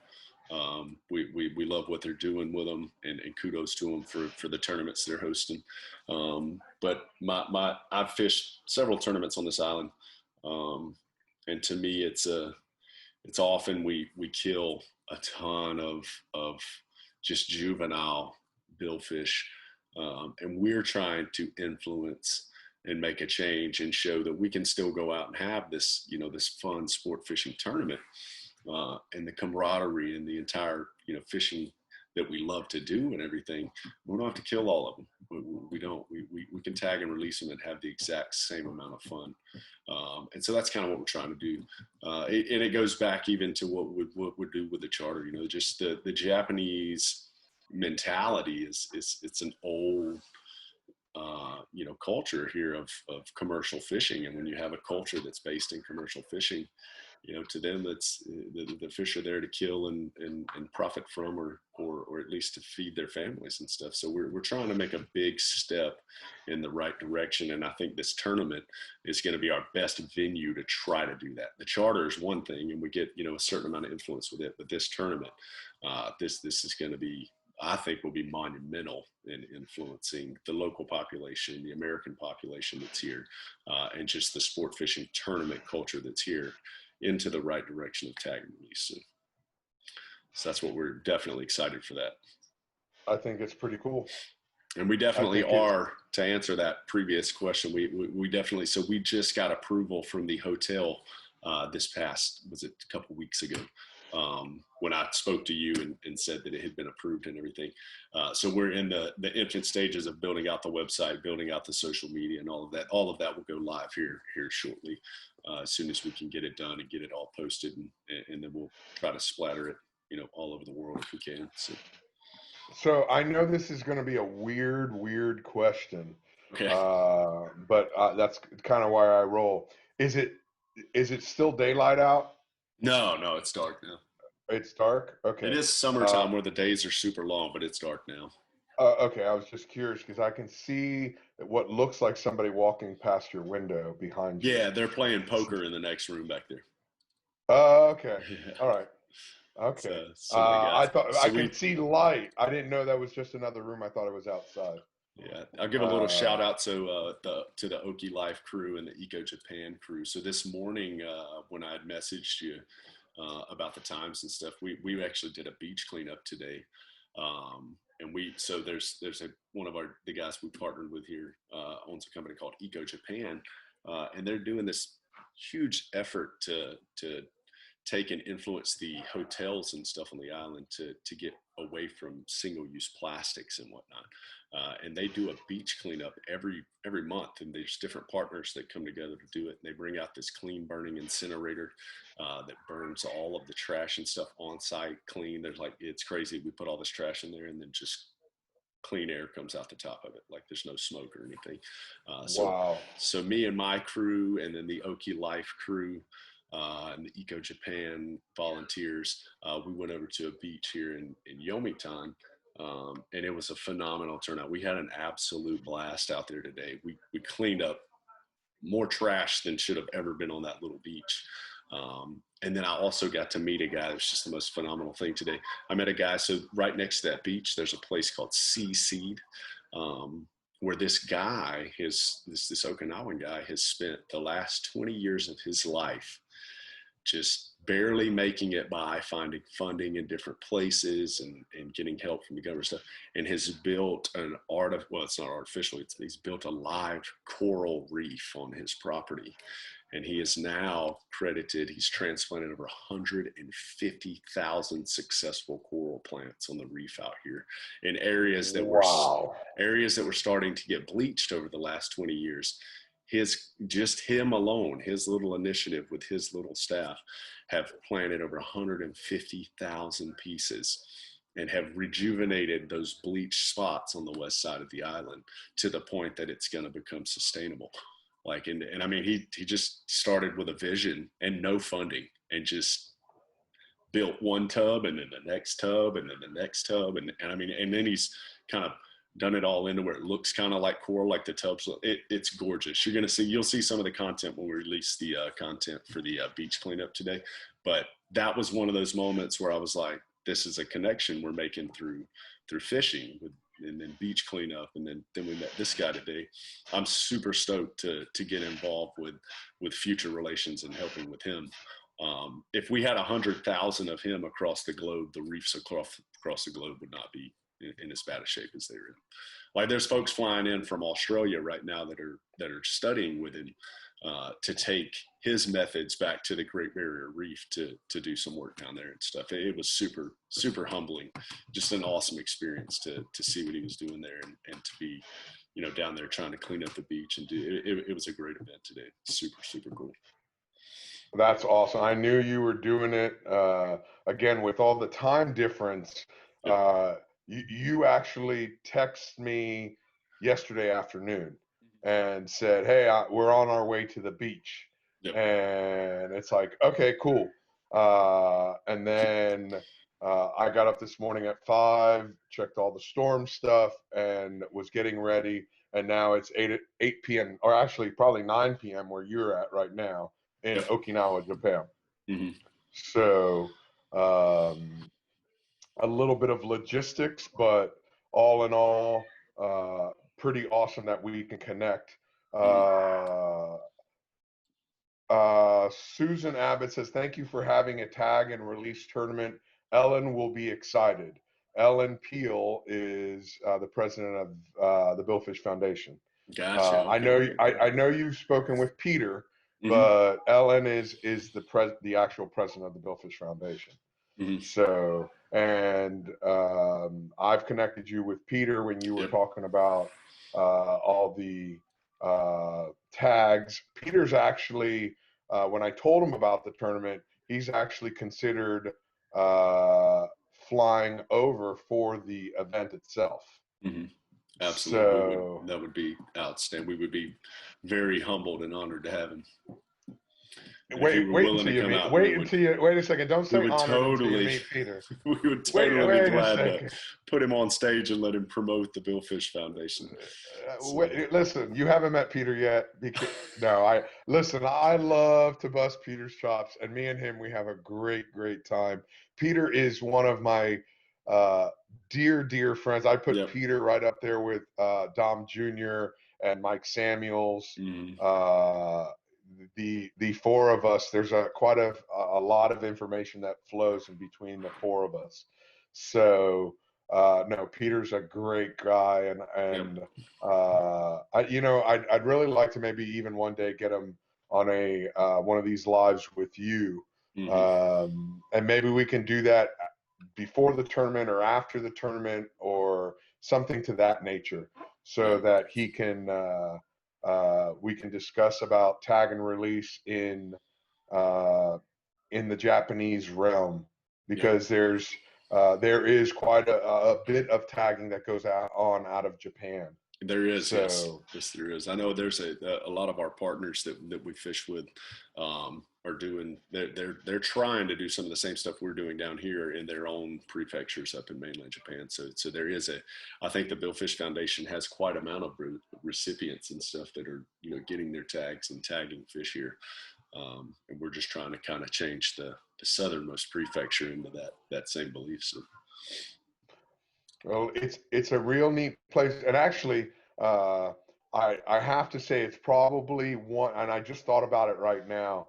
We love what they're doing with them, and kudos to them for the tournaments they're hosting. But I've fished several tournaments on this island, and to me, it's often we kill a ton of just juvenile billfish, and we're trying to influence and make a change and show that we can still go out and have this, this fun sport fishing tournament, and the camaraderie and the entire, fishing that we love to do and everything. We don't have to kill all of them. We don't. We can tag and release them and have the exact same amount of fun. And so that's kind of what we're trying to do. And it goes back even to what we do with the charter. Just the Japanese mentality it's an old culture here of commercial fishing. And when you have a culture that's based in commercial fishing, to them, it's the fish are there to kill and profit from, or at least to feed their families and stuff. So we're trying to make a big step in the right direction. And I think this tournament is going to be our best venue to try to do that. The charter is one thing, and we get, a certain amount of influence with it, but this tournament, this is going to be, I think, will be monumental in influencing the local population, the American population that's here, and just the sport fishing tournament culture that's here into the right direction of tag and release. So that's what we're definitely excited for that. I think it's pretty cool. And we definitely are, to answer that previous question, we definitely, so we just got approval from the hotel this past, was it a couple weeks ago? When I spoke to you and said that it had been approved and everything. So we're in the infant stages of building out the website, building out the social media and all of that. All of that will go live here shortly, as soon as we can get it done and get it all posted. And then we'll try to splatter it, all over the world if we can. So I know this is going to be a weird question, okay. But that's kind of why I roll. Is it still daylight out? No, it's dark now. It's dark? Okay. It is summertime where the days are super long, but it's dark now. Okay, I was just curious because I can see what looks like somebody walking past your window behind you. Yeah, they're playing poker in the next room back there. Okay. All right. Okay. So I thought I could see light. I didn't know that was just another room. I thought it was outside. Yeah, I'll give a little shout out to the Oki Life crew and the Eco Japan crew. So this morning, when I had messaged you about the times and stuff, we actually did a beach cleanup today, and there's one of the guys we partnered with here owns a company called Eco Japan, and they're doing this huge effort to take and influence the hotels and stuff on the island to get away from single-use plastics and whatnot. And they do a beach cleanup every month, and there's different partners that come together to do it. And they bring out this clean burning incinerator that burns all of the trash and stuff on site clean. It's crazy. We put all this trash in there, and then just clean air comes out the top of it. Like there's no smoke or anything. Wow. So me and my crew, and then the Oki Life crew, and the Eco Japan volunteers, we went over to a beach here in Yomitan, and it was a phenomenal turnout. We had an absolute blast out there today. We cleaned up more trash than should have ever been on that little beach. And then I also got to meet a guy that was just the most phenomenal thing today. I met a guy, so right next to that beach, there's a place called Sea Seed, where this guy, this Okinawan guy, has spent the last 20 years of his life just barely making it by finding funding in different places and getting help from the government stuff, and has built it's not artificial, he's built a live coral reef on his property. And he is now credited, he's transplanted over 150,000 successful coral plants on the reef out here in areas that were starting to get bleached over the last 20 years. Him alone, his little initiative with his little staff have planted over 150,000 pieces and have rejuvenated those bleached spots on the west side of the island to the point that it's going to become sustainable. And I mean, he just started with a vision and no funding, and just built one tub and then the next tub and then the next tub. And I mean, and then he's kind of done it all into where it looks kind of like coral, like the tubs. It's gorgeous. You'll see some of the content when we release the content for the beach cleanup today. But that was one of those moments where I was like, this is a connection we're making through fishing and then beach cleanup. And then we met this guy today. I'm super stoked to get involved with future relations and helping with him. If we had 100,000 of him across the globe, the reefs across the globe would not be in as bad a shape as they're in. Like there's folks flying in from Australia right now that are studying with him to take his methods back to the Great Barrier Reef to do some work down there and stuff. It was super, super humbling, just an awesome experience to see what he was doing there and to be, you know, down there trying to clean up the beach and do it. It was a great event today. Super, super cool. That's awesome. I knew you were doing it. Again, with all the time difference, you actually texted me yesterday afternoon and said, "Hey, we're on our way to the beach." Yep. And it's like, okay, cool. And then I got up this morning at 5, checked all the storm stuff, and was getting ready. And now it's 8 p.m. or actually probably 9 p.m. where you're at right now in Okinawa, Japan. Mm-hmm. So a little bit of logistics, but all in all, pretty awesome that we can connect. Susan Abbott says, "Thank you for having a tag and release tournament. Ellen will be excited." Ellen Peel is the president of the Billfish Foundation. Gotcha. Okay. I know you've spoken with Peter, but Ellen is the actual president of the Billfish Foundation. Mm-hmm. So, and I've connected you with Peter when you were talking about all the tags. Peter's actually, when I told him about the tournament, he's actually considered flying over for the event itself. Mm-hmm. Absolutely. So, that would be outstanding. We would be very humbled and honored to have him. Wait a second. Don't say honored until you meet Peter. We would totally be glad to put him on stage and let him promote the Billfish Foundation. Listen, you haven't met Peter yet. I love to bust Peter's chops, and me and him, we have a great, great time. Peter is one of my dear friends. I put Peter right up there with Dom Jr. and Mike Samuels. The four of us, there's quite a lot of information that flows in between the four of us. So no, Peter's a great guy, and I'd really like to maybe even one day get him on a one of these lives with you, and maybe we can do that before the tournament or after the tournament or something to that nature, so that he can we can discuss about tag and release in the Japanese realm, because there is quite a bit of tagging that goes on out of Japan. There is, yes, there is. I know there's a lot of our partners that we fish with are doing. They're trying to do some of the same stuff we're doing down here in their own prefectures up in mainland Japan. So there is I think the Billfish Foundation has quite an amount of recipients and stuff that are getting their tags and tagging fish here, and we're just trying to kind of change the southernmost prefecture into that same belief. So. Well, it's a real neat place, and actually, I have to say it's probably one. And I just thought about it right now.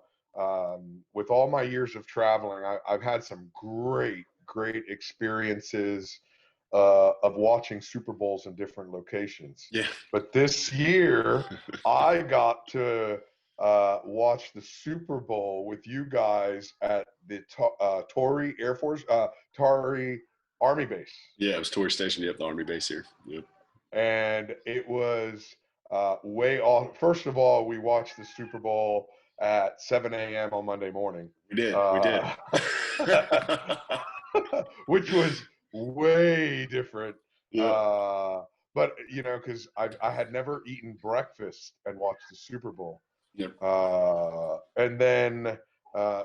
With all my years of traveling, I've had some great experiences of watching Super Bowls in different locations. Yeah. But this year, I got to watch the Super Bowl with you guys at the Torrey Air Force, Torrey Army base. Yeah, it was Torrey Station. Yep, the Army base here. Yep. And it was way off. First of all, we watched the Super Bowl at 7 a.m. on Monday morning. We did. Which was way different. Yeah. But because I had never eaten breakfast and watched the Super Bowl. Yep. And then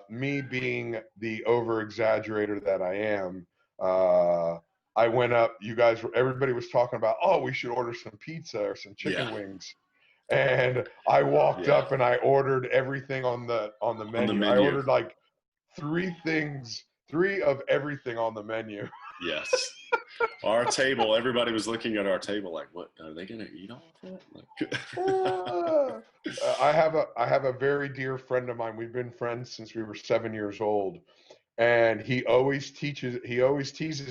me being the over-exaggerator that I am, I went up. Everybody was talking about, we should order some pizza or some chicken wings. And I walked up and I ordered everything on the menu. I ordered like three 3 of everything on the menu. Yes. Our table, everybody was looking at our table like, what, are they going to eat all of that? Like, I have a very dear friend of mine. We've been friends since we were 7 years old. And he always teases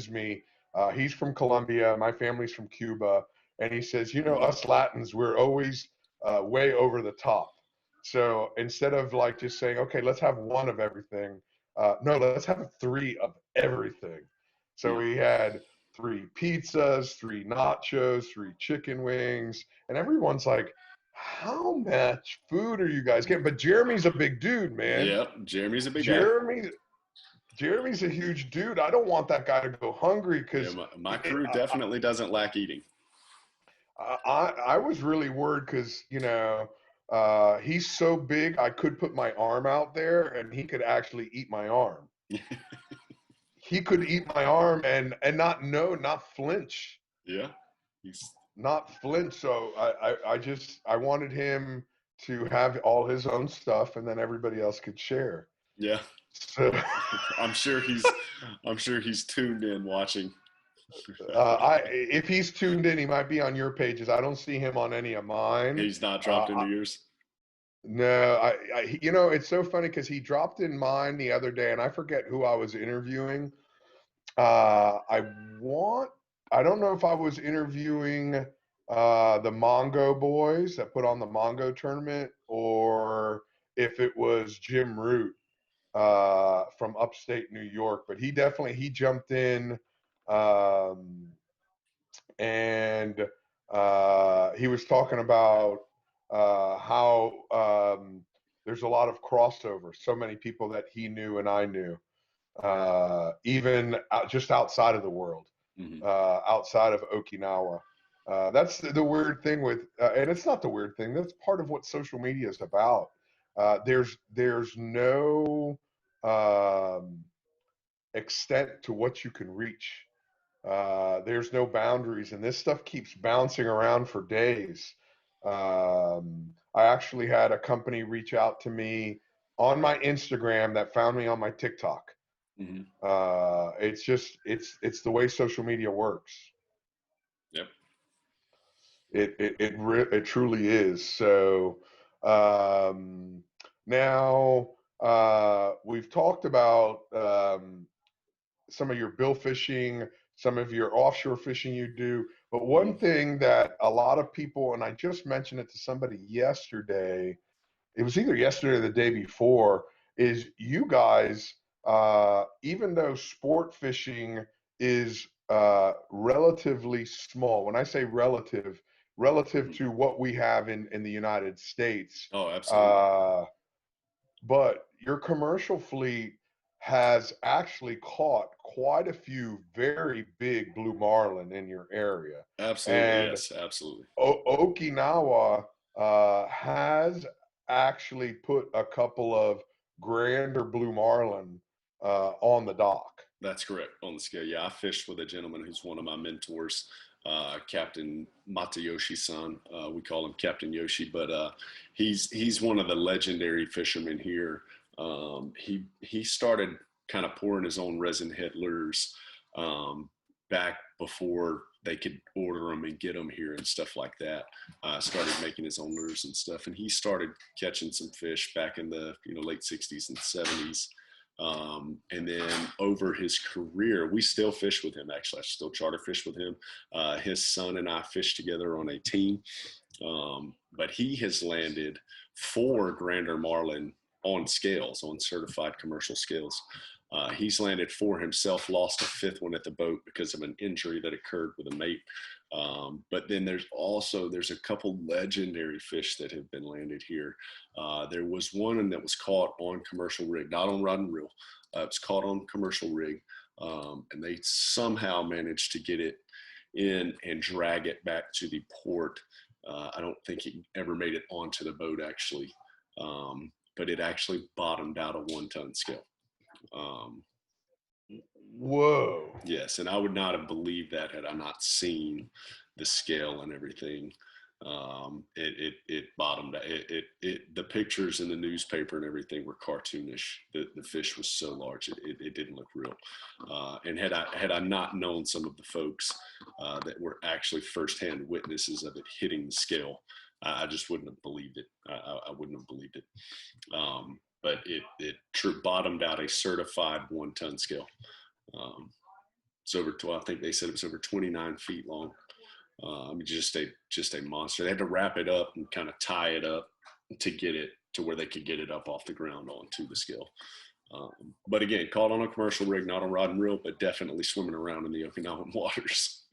me. He's from Colombia. My family's from Cuba. And he says, you know, us Latins, we're always way over the top. So instead of like just saying, okay, let's have 1 of everything, no, let's have 3 of everything. So we had 3 pizzas, 3 nachos, 3 chicken wings, and everyone's like, how much food are you guys getting? But Jeremy's a big dude, man. Yep, Jeremy's a big guy. Jeremy's a huge dude. I don't want that guy to go hungry because my crew definitely doesn't lack eating. I was really worried because, you know, he's so big, I could put my arm out there and he could actually eat my arm. He could eat my arm and not flinch. Yeah. Not flinch. So I wanted him to have all his own stuff and then everybody else could share. Yeah. So I'm sure he's tuned in watching. If he's tuned in, he might be on your pages. I don't see him on any of mine. He's not dropped into yours. No, you know, it's so funny because he dropped in mine the other day, and I forget who I was interviewing. I don't know if I was interviewing the Mongo boys that put on the Mongo tournament, or if it was Jim Root from upstate New York. But he jumped in, and he was talking about how there's a lot of crossover. So many people that he knew and I knew, even just outside of the world, outside of Okinawa. That's the weird thing with, and it's not the weird thing. That's part of what social media is about. There's no extent to what you can reach. There's no boundaries, and this stuff keeps bouncing around for days. I actually had a company reach out to me on my Instagram that found me on my TikTok. It's the way social media works. Yep. It truly is. So now we've talked about some of your bill fishing, some of your offshore fishing you do. But one thing that a lot of people, and I just mentioned it to somebody yesterday, it was either yesterday or the day before, is you guys, even though sport fishing is relatively small, when I say relative to what we have in the United States. Oh, absolutely. But your commercial fleet has actually caught quite a few very big blue marlin in your area. Absolutely, and yes, absolutely. Okinawa has actually put a couple of grander blue marlin on the dock. That's correct, on the scale. Yeah, I fished with a gentleman who's one of my mentors, Captain Matayoshi-san. We call him Captain Yoshi, but he's one of the legendary fishermen here. He started kind of pouring his own resin head lures back before they could order them and get them here and stuff like that. Started making his own lures and stuff, and he started catching some fish back in the late 60s and 70s. And then over his career, we still fish with him. Actually, I still charter fish with him. His son and I fish together on a team. But he has landed 4 grander marlin on scales, on certified commercial scales. He's landed 4 himself, lost a 5th one at the boat because of an injury that occurred with a mate. But then there's a couple legendary fish that have been landed here. There was one that was caught on commercial rig, not on rod and reel. It was caught on commercial rig, and they somehow managed to get it in and drag it back to the port. I don't think it ever made it onto the boat, actually, but it actually bottomed out a 1-ton scale. Whoa. Yes, and I would not have believed that had I not seen the scale and everything. It bottomed. The pictures in the newspaper and everything were cartoonish. The fish was so large, it didn't look real. And had I not known some of the folks that were actually firsthand witnesses of it hitting the scale, I just wouldn't have believed it. I wouldn't have believed it. But it bottomed out a certified 1-ton scale. It's over I think they said it was over 29 feet long. Just a monster. They had to wrap it up and kind of tie it up to get it to where they could get it up off the ground onto the scale. But again, caught on a commercial rig, not on rod and reel, but definitely swimming around in the Okinawan waters.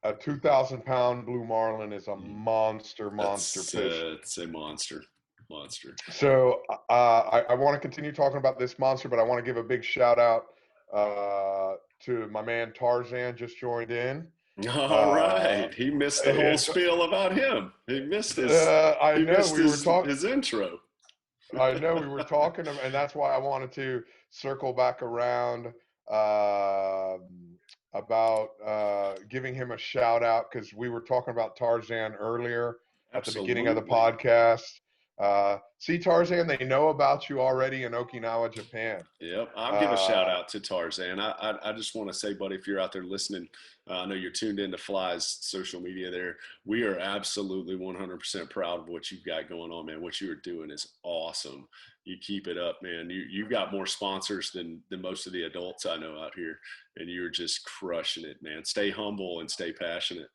A 2,000-pound blue marlin is a monster fish. It's a monster. So I want to continue talking about this monster, but I want to give a big shout out to my man Tarzan, just joined in. All right, he missed the whole spiel about him. He missed his. His intro. I know we were talking, and that's why I wanted to circle back around about giving him a shout out, because we were talking about Tarzan earlier at the beginning of the podcast. See, Tarzan, they know about you already in Okinawa, Japan. Yep, I'll give a shout out to Tarzan. I just want to say, buddy, if you're out there listening, I know you're tuned into Fly's social media there. We are absolutely 100% proud of what you've got going on, man. What you are doing is awesome. You keep it up, man. You've got more sponsors than most of the adults I know out here, and you're just crushing it, man. Stay humble and stay passionate.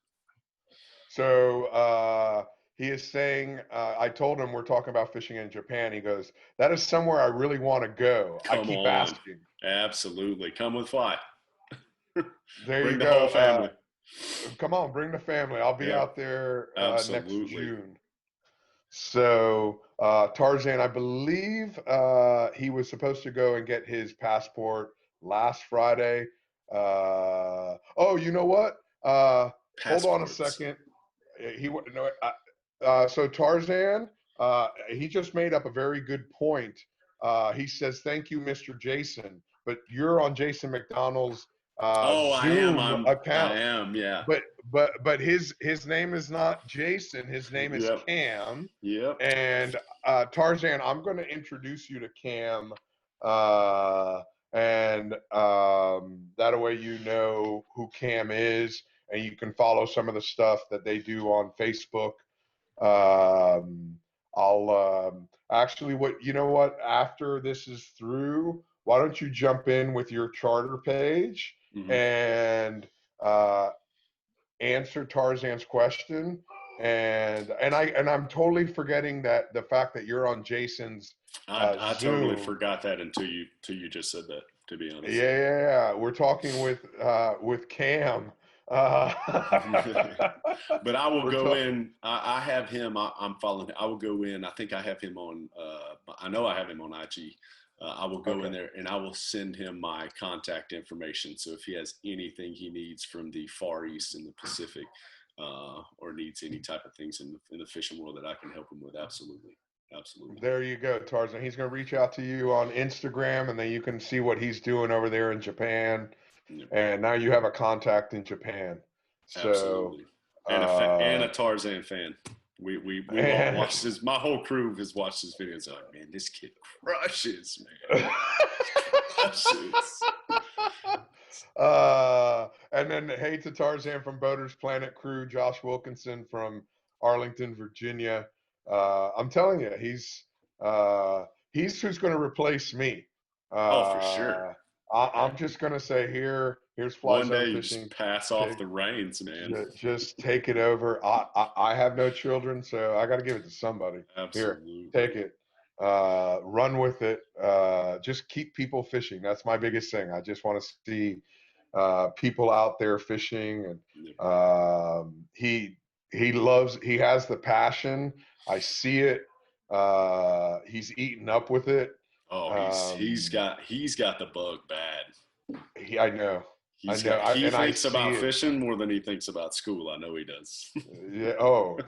So he is saying, I told him we're talking about fishing in Japan. He goes, that is somewhere I really want to go. I keep asking. Absolutely. Come with Fly. There you go. Bring the whole family. Come on, bring the family. I'll be out there next June. So Tarzan, I believe he was supposed to go and get his passport last Friday. Oh, you know what? Hold on a second. So Tarzan, he just made up a very good point. He says, "Thank you, Mr. Jason," but you're on Jason McDonald's Zoom account. I am, yeah. But his name is not Jason. His name is Cam. Yep. And Tarzan, I'm going to introduce you to Cam, and that way you know who Cam is, and you can follow some of the stuff that they do on Facebook. I'll actually, after this is through, why don't you jump in with your charter page and answer Tarzan's question, and I'm totally forgetting that the fact that you're on Jason's I Zoom. totally forgot that until you just said that, to be honest. Yeah. We're talking with Cam. But I will go in. I have him. I'm following. I will go in. I think I have him on. I know I have him on IG. I will go in there and I will send him my contact information. So if he has anything he needs from the Far East and the Pacific, or needs any type of things in the fishing world that I can help him with, absolutely. There you go, Tarzan. He's going to reach out to you on Instagram, and then you can see what he's doing over there in Japan. Yep. And now you have a contact in Japan. Absolutely. And a Tarzan fan. We all watched this. My whole crew has watched his videos. Like, man, this kid crushes, man. Crushes. And then hey to Tarzan from Boaters Planet crew, Josh Wilkinson from Arlington, Virginia. I'm telling you, he's who's going to replace me. For sure. I'm just going to say here's Fly One day you Fishing. just pass off the reins, man. Just take it over. I have no children, so I got to give it to somebody. Absolutely. Here, take it. Run with it. Just keep people fishing. That's my biggest thing. I just want to see people out there fishing, and he has the passion. I see it. He's eaten up with it. Oh, he's got the bug bad. I know. He thinks about fishing more than he thinks about school. I know he does. Yeah. Oh,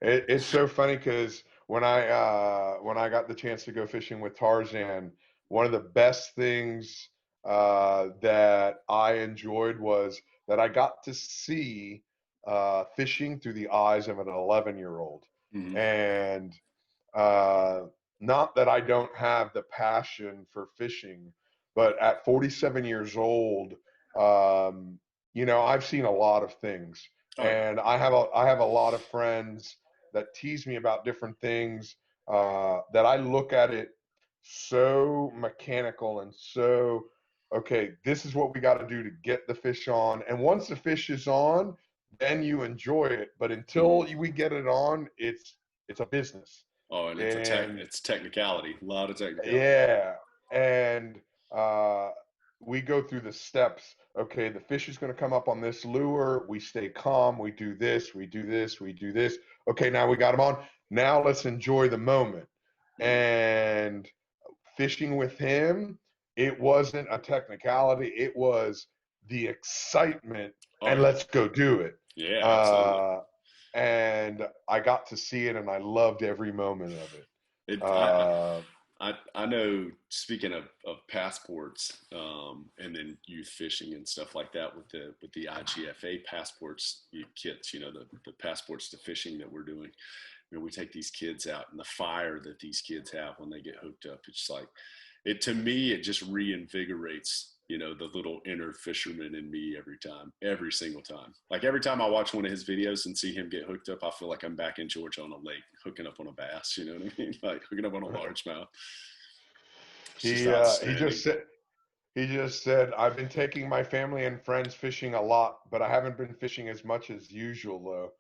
it's so funny because when I got the chance to go fishing with Tarzan, one of the best things that I enjoyed was that I got to see fishing through the eyes of an 11-year-old. Mm-hmm. And not that I don't have the passion for fishing, but at 47 years old, you know, I've seen a lot of things. And I have a lot of friends that tease me about different things, that I look at it so mechanical and so, okay, this is what we got to do to get the fish on. And once the fish is on, then you enjoy it. But until we get it on, it's a business. Oh, and it's technicality, a lot of technicality. Yeah. And we go through the steps. Okay, the fish is going to come up on this lure. We stay calm. We do this. We do this. We do this. Okay, now we got him on. Now let's enjoy the moment. And fishing with him, it wasn't a technicality. It was the excitement. And let's go do it. Yeah, absolutely. And I got to see it, and I loved every moment of it. I know, speaking of passports, and then youth fishing and stuff like that with the IGFA passports kits, you know, the passports to fishing that we're doing. You know, we take these kids out, and the fire that these kids have when they get hooked up, it's like, to me, it just reinvigorates, you know, the little inner fisherman in me every single time. Like every time I watch one of his videos and see him get hooked up, I feel like I'm back in Georgia on a lake, hooking up on a bass, you know what I mean? Like hooking up on a largemouth. He just said, I've been taking my family and friends fishing a lot, but I haven't been fishing as much as usual though.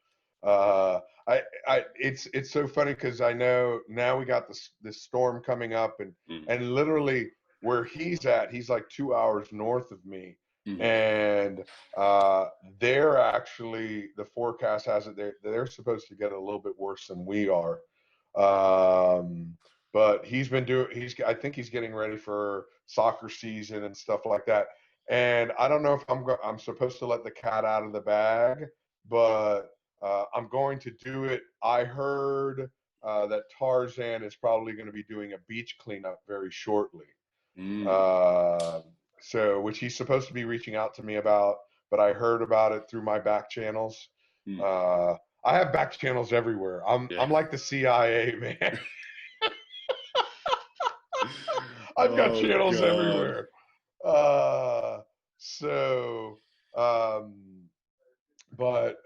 It's so funny because I know now we got this storm coming up, and literally where he's at, he's like 2 hours north of me. And they're actually, the forecast has it they're supposed to get a little bit worse than we are. But I think he's getting ready for soccer season and stuff like that. And I don't know if I'm supposed to let the cat out of the bag, but I'm going to do it. I heard that Tarzan is probably going to be doing a beach cleanup very shortly. So, which he's supposed to be reaching out to me about, but I heard about it through my back channels. I have back channels everywhere. I'm like the CIA, man. I've got channels everywhere. But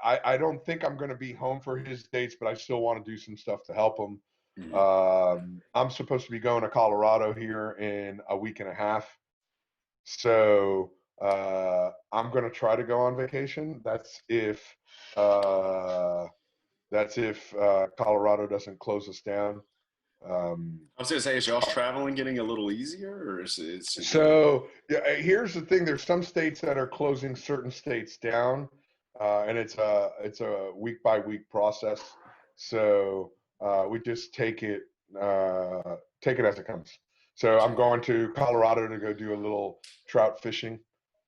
I don't think I'm going to be home for his dates, but I still want to do some stuff to help him. I'm supposed to be going to Colorado here in a week and a half. So I'm going to try to go on vacation. That's if Colorado doesn't close us down. I was going to say, is y'all traveling getting a little easier, or is so? Yeah, here's the thing: there's some states that are closing certain states down, and it's a week by week process. So we just take it as it comes. So I'm going to Colorado to go do a little trout fishing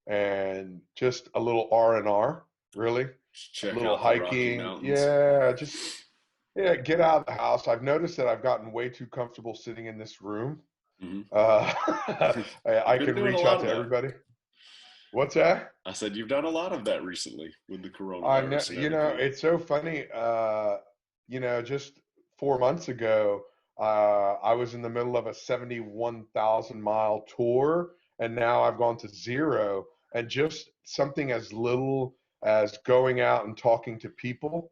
and just a little R&R, really. Check a little out hiking. The Rocky Yeah, get out of the house. I've noticed that I've gotten way too comfortable sitting in this room. I can reach out to everybody. What's that? I said you've done a lot of that recently with the coronavirus. I know, you know, it's so funny. You know, just 4 months ago, I was in the middle of a 71,000-mile tour, and now I've gone to 0. And just something as little as going out and talking to people,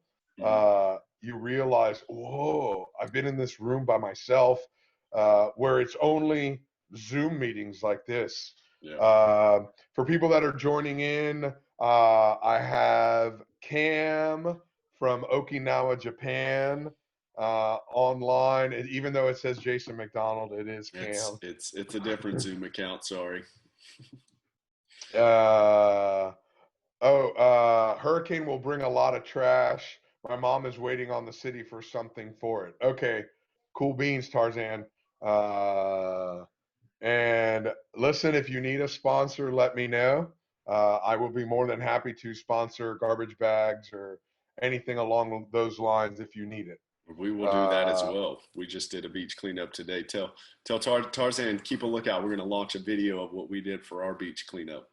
you realize, whoa, I've been in this room by myself, where it's only Zoom meetings like this. For people that are joining in, I have Cam from Okinawa, Japan, online. And even though it says Jason McDonald, it is Cam. It's a different Zoom account. Sorry. Hurricane will bring a lot of trash. My mom is waiting on the city for something for it. Okay, cool beans, Tarzan. And listen, if you need a sponsor, let me know. I will be more than happy to sponsor garbage bags or anything along those lines if you need it. We will do that as well. We just did a beach cleanup today. Tell Tarzan, keep a lookout. We're going to launch a video of what we did for our beach cleanup.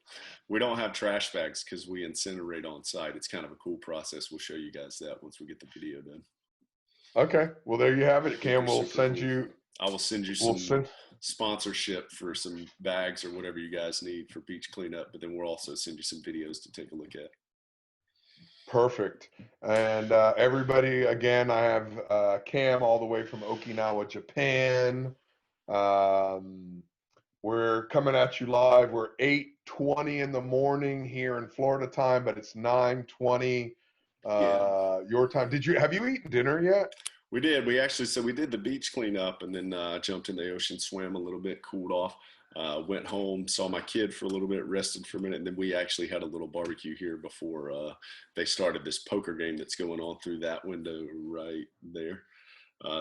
We don't have trash bags because we incinerate on site. It's kind of a cool process. We'll show you guys that once we get the video done. Okay. Well, there you have it. Cam will send cool. you. I will send you some sponsorship for some bags or whatever you guys need for beach cleanup, but then we'll also send you some videos to take a look at. Perfect. And everybody, again, I have Cam all the way from Okinawa, Japan. We're coming at you live. We're 8:20 in the morning here in Florida time, but it's 9:20 your time. Have you eaten dinner yet? We did. We did the beach cleanup and then jumped in the ocean, swam a little bit, cooled off. Went home, saw my kid for a little bit, rested for a minute, and then we actually had a little barbecue here before they started this poker game that's going on through that window right there.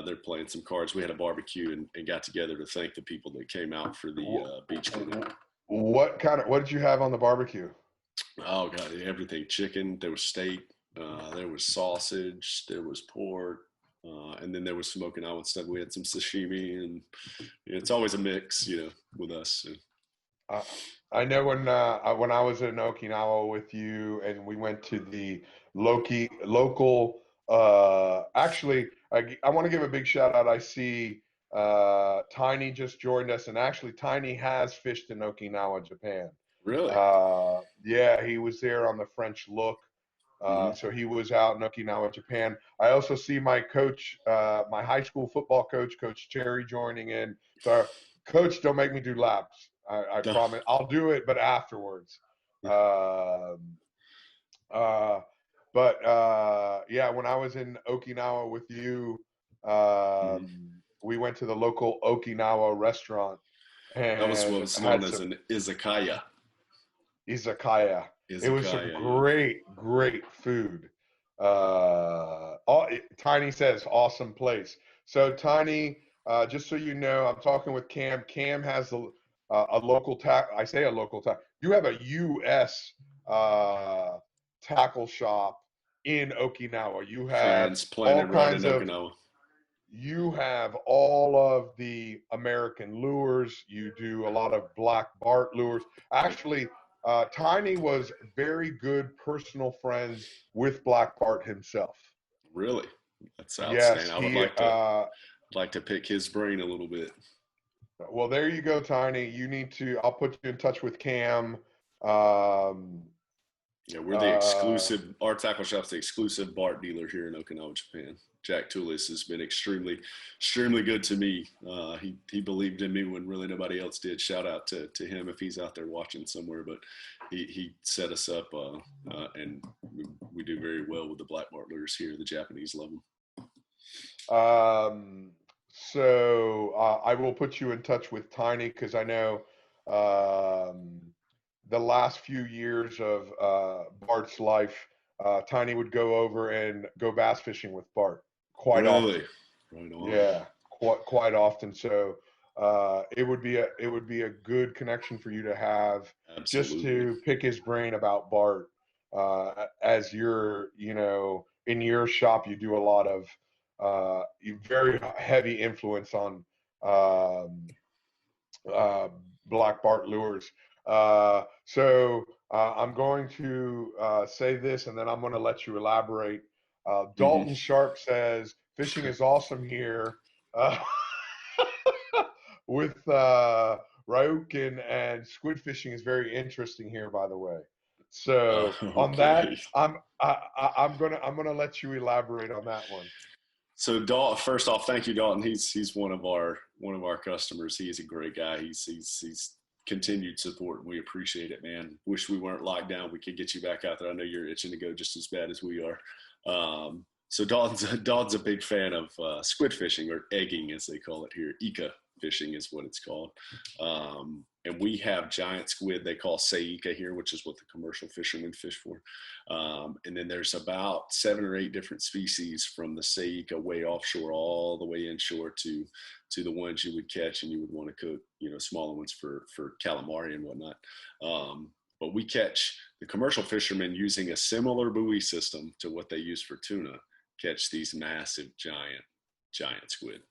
They're playing some cards. We had a barbecue and got together to thank the people that came out for the beach cleanup. What did you have on the barbecue? Oh God, everything. Chicken, there was steak, there was sausage, there was pork. And then there was some Okinawan stuff. We had some sashimi, and it's always a mix, with us. So. I know when I was in Okinawa with you, and we went to the local. Actually, I want to give a big shout out. I see Tiny just joined us, and actually, Tiny has fished in Okinawa, Japan. Really? Yeah, he was there on the French Look. So he was out in Okinawa, Japan. I also see my coach, my high school football coach, Coach Cherry, joining in. So, Coach, don't make me do laps. I promise. I'll do it, but afterwards. Yeah, when I was in Okinawa with you, we went to the local Okinawa restaurant. And that was what was known as an izakaya. Izakaya. It was some great food. Tiny says, awesome place. So Tiny, just so you know, I'm talking with Cam. Cam has a local tackle. I say a local tackle. You have a U.S. Tackle shop in Okinawa. You have all kinds of. Okinawa. You have all of the American lures. You do a lot of black bart lures. Actually, Tiny was very good personal friends with Black Bart himself. Really? That's outstanding. Yes, I would like to pick his brain a little bit. Well, there you go, Tiny. I'll put you in touch with Cam. Yeah, we're the exclusive, our tackle shop's the exclusive Bart dealer here in Okinawa, Japan. Jack Toulis has been extremely good to me. He believed in me when really nobody else did. Shout out to him if he's out there watching somewhere. But he set us up, and we do very well with the black Bart lures here. The Japanese love them. So I will put you in touch with Tiny because I know the last few years of Bart's life, Tiny would go over and go bass fishing with Bart quite often. Right on. Yeah, quite often. So it would be a good connection for you to have. Absolutely. Just to pick his brain about Bart. As you're, in your shop, you do a lot of very heavy influence on black Bart lures. So I'm going to say this, and then I'm going to let you elaborate. Dalton Sharp says, fishing is awesome here with Ryu-Kin, and squid fishing is very interesting here, by the way. So on that, I'm gonna let you elaborate on that one. So Dalton, first off, thank you, Dalton. He's one of our customers. He's a great guy. He's continued support, and we appreciate it, man. Wish we weren't locked down. We could get you back out there. I know you're itching to go just as bad as we are. So Dalton's a big fan of squid fishing, or egging as they call it here. Ika fishing is what it's called. And we have giant squid they call seika here, which is what the commercial fishermen fish for. And then there's about 7 or 8 different species from the seika way offshore all the way inshore to the ones you would catch and you would want to cook, smaller ones for calamari and whatnot. But we catch the commercial fishermen using a similar buoy system to what they use for tuna. catch these massive giant squid.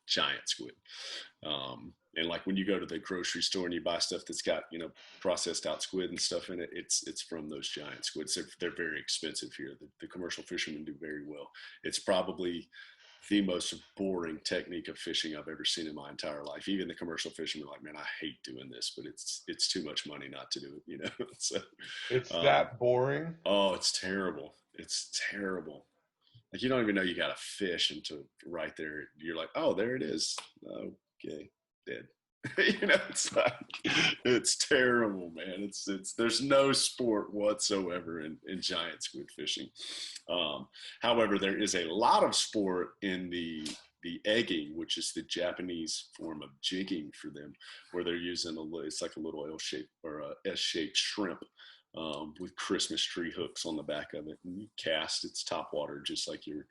And like when you go to the grocery store and you buy stuff that's got, you know, processed out squid and stuff in it, it's from those giant squids. They're very expensive here. The commercial fishermen do very well. It's probably the most boring technique of fishing I've ever seen in my entire life. Even the commercial fishermen are like, man, I hate doing this, but it's too much money not to do it, you know? So it's that boring. Oh, it's terrible. It's terrible. Like you don't even know you got a fish until right there. You're like, oh, there it is. Okay, dead. You know, it's like, it's terrible, man. It's there's no sport whatsoever in giant squid fishing. However, there is a lot of sport in the egging, which is the Japanese form of jigging for them, where they're using it's like a little L-shaped or a S-shaped shrimp with Christmas tree hooks on the back of it, and you cast its top water just like you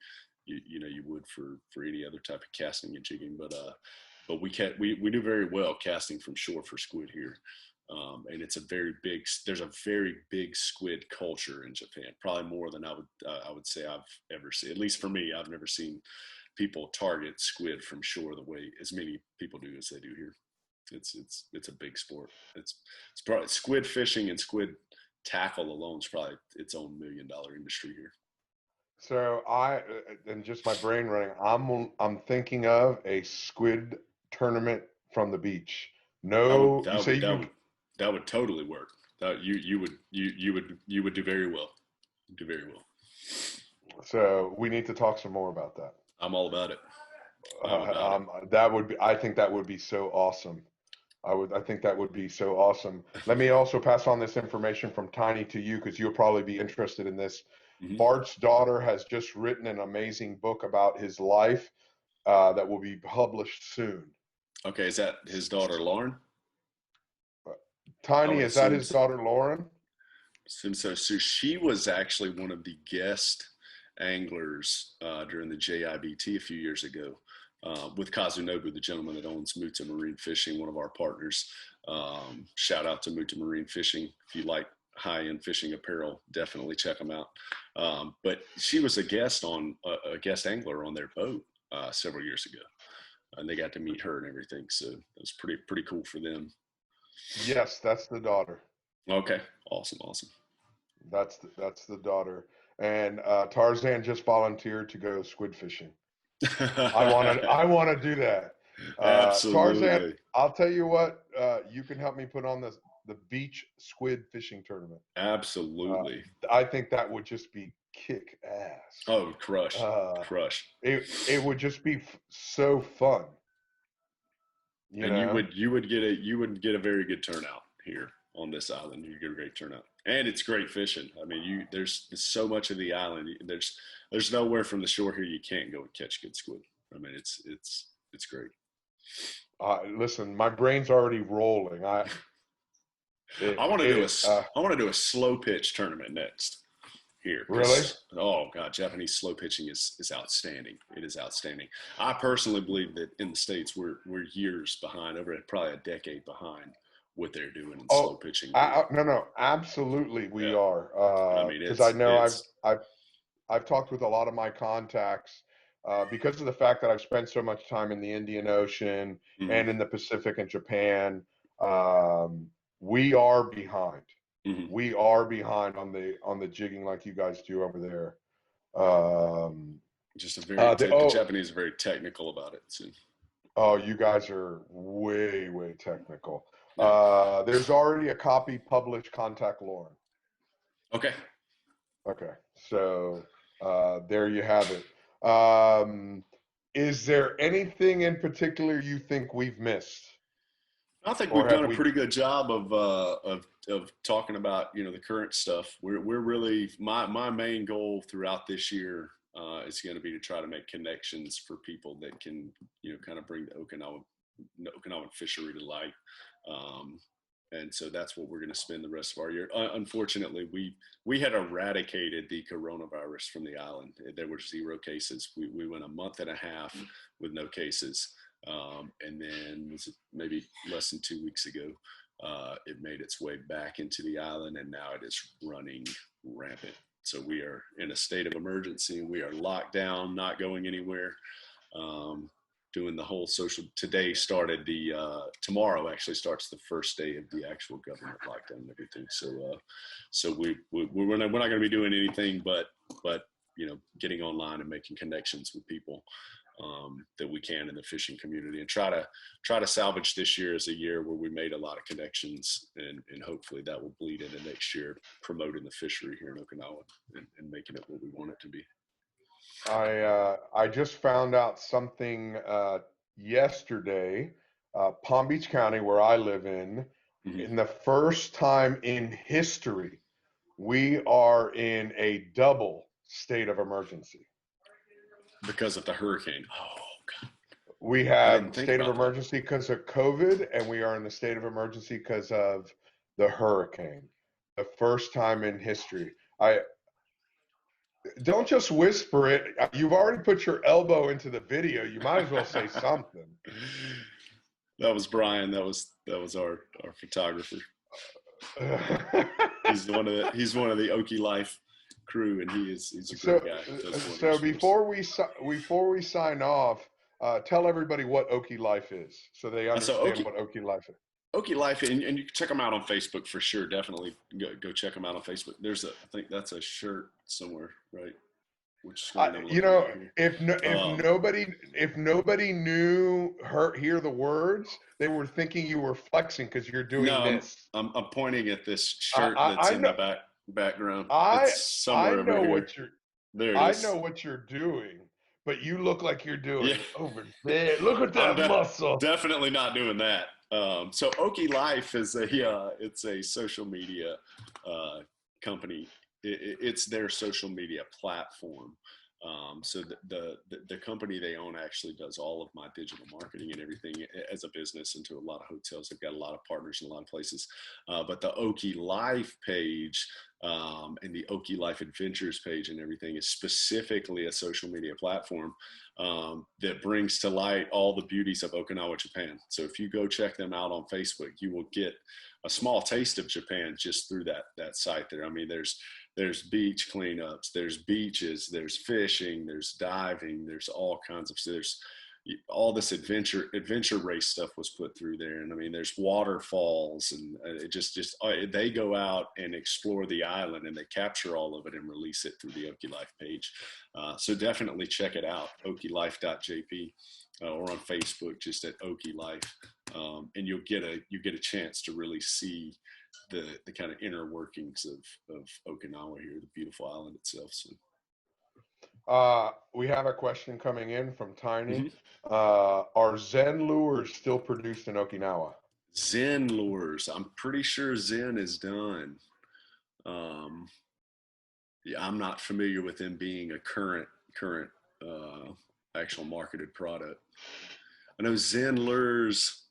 would for any other type of casting and jigging. But we do very well casting from shore for squid here. And there's a very big squid culture in Japan, probably more than I would say I've ever seen. At least for me, I've never seen people target squid from shore the way as many people do as they do here. It's a big sport. It's probably squid fishing and squid tackle alone is probably its own $1 million industry here. So and just my brain running, I'm thinking of a squid tournament from the beach. No, that would totally work. You would do very well. Do very well. So we need to talk some more about that. I'm all about it. I think that would be so awesome. I think that would be so awesome. Let me also pass on this information from Tiny to you, because you'll probably be interested in this. Mm-hmm. Bart's daughter has just written an amazing book about his life that will be published soon. Okay, is that his daughter Lauren? Tiny, is that his daughter Lauren? So she was actually one of the guest anglers during the JIBT a few years ago with Kazunobu, the gentleman that owns Muta Marine Fishing, one of our partners. Shout out to Muta Marine Fishing. If you like high-end fishing apparel, definitely check them out. But she was a guest angler on their boat several years ago, and they got to meet her and everything. So it was pretty cool for them. Yes, that's the daughter. Okay, awesome. That's the daughter. And Tarzan just volunteered to go squid fishing. I want to do that. Absolutely. Tarzan, I'll tell you what, you can help me put on the beach squid fishing tournament. Absolutely. I think that would just be kick ass. Oh, crush. It would just be so fun. You would get a very good turnout here on this island. You get a great turnout, and it's great fishing. I mean, there's so much of the island. There's nowhere from the shore here you can't go and catch good squid. I mean, it's great. Listen, my brain's already rolling. I want to do a slow pitch tournament next here. Really? Oh God, Japanese slow pitching is outstanding. It is outstanding. I personally believe that in the States we're years behind, over probably a decade behind what they're doing in slow pitching. No, absolutely we are. Because I know I've talked with a lot of my contacts because of the fact that I've spent so much time in the Indian Ocean and in the Pacific and Japan. We are behind. Mm-hmm. We are behind on the jigging like you guys do over there. Just the Japanese are very technical about it too. Oh, you guys are way technical. Yeah. There's already a copy published. Contact Lauren. Okay. So there you have it. Is there anything in particular you think we've missed? I think we've done a pretty good job of talking about the current stuff. We're really my main goal throughout this year is going to be to try to make connections for people that can kind of bring the Okinawan fishery to light. And so that's what we're going to spend the rest of our year. Unfortunately, we had eradicated the coronavirus from the island. There were 0 cases. We went a month and a half with no cases. And then maybe less than 2 weeks ago, it made its way back into the island, and now it is running rampant. So we are in a state of emergency. We are locked down, not going anywhere. Doing the whole social. Today started the tomorrow actually starts the first day of the actual government lockdown and everything. So we're not going to be doing anything but getting online and making connections with people that we can in the fishing community, and try to salvage this year as a year where we made a lot of connections, and hopefully that will bleed into next year, promoting the fishery here in Okinawa and making it what we want it to be. I just found out something yesterday. Palm Beach County, where I live in the first time in history, we are in a double state of emergency because of the hurricane. Oh God! We have state of emergency because of COVID, and we are in the state of emergency because of the hurricane. The first time in history. Don't just whisper it. You've already put your elbow into the video. You might as well say something. That was Brian. That was our photographer. He's one of the Oki Life crew, and he's a great guy. So before we sign off, tell everybody what Oki Life is, so they understand what Oki Life is. Oki Life, and you can check them out on Facebook for sure. Definitely go check them out on Facebook. I think that's a shirt somewhere, right? If nobody knew hear the words, they were thinking you were flexing because you're doing this. I'm pointing at this shirt that's in the background. I know what you're doing, but you look like you're doing over there. Look at that muscle. Definitely not doing that. So Oki Life is it's a social media company. It's their social media platform. So the company they own actually does all of my digital marketing and everything as a business into a lot of hotels. They've got a lot of partners in a lot of places. But the Oki Life page and the Oki Life Adventures page and everything is specifically a social media platform that brings to light all the beauties of Okinawa, Japan. So if you go check them out on Facebook, you will get a small taste of Japan just through that site there. I mean, there's beach cleanups, there's beaches, there's fishing, there's diving, there's all kinds of, there's all this adventure race stuff was put through there. And I mean, there's waterfalls, and it they go out and explore the island, and they capture all of it and release it through the Oki Life page. So definitely check it out, okilife.jp, or on Facebook, just at Oki Life. And you get a chance to really see the kind of inner workings of Okinawa here, the beautiful island itself. So. We have a question coming in from Tiny. Are Zen lures still produced in Okinawa? Zen lures, I'm pretty sure Zen is done. I'm not familiar with them being a current actual marketed product. I know Zen lures,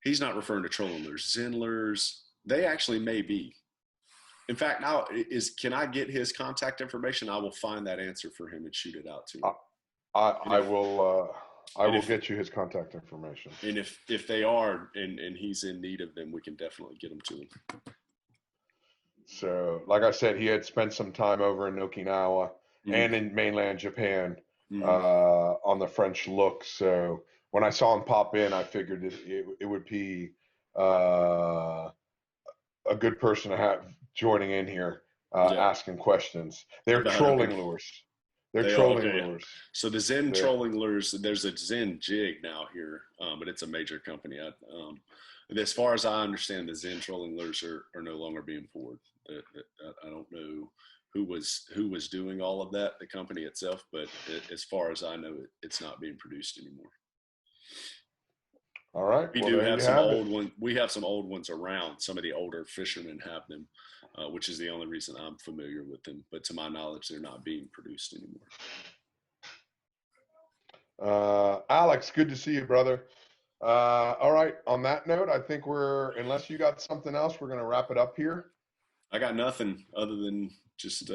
he's not referring to trolling lures. Zen lures, they actually may be. In fact, now can I get his contact information? I will find that answer for him and shoot it out to him. I will get you his contact information. And if they are and he's in need of them, we can definitely get them to him. So, like I said, he had spent some time over in Okinawa and in mainland Japan on the French Look. So when I saw him pop in, I figured it would be a good person to have joining in here, asking questions. They're trolling lures. They're trolling lures. So the Zen trolling lures, there's a Zen jig now here, but it's a major company. As far as I understand, the Zen trolling lures are no longer being poured. I don't know who was doing all of that, the company itself, but as far as I know, it's not being produced anymore. All right. We do have some old ones. We have some old ones around. Some of the older fishermen have them, which is the only reason I'm familiar with them. But to my knowledge, they're not being produced anymore. Alex, good to see you, brother. All right. On that note, I think unless you got something else, we're going to wrap it up here. I got nothing other than just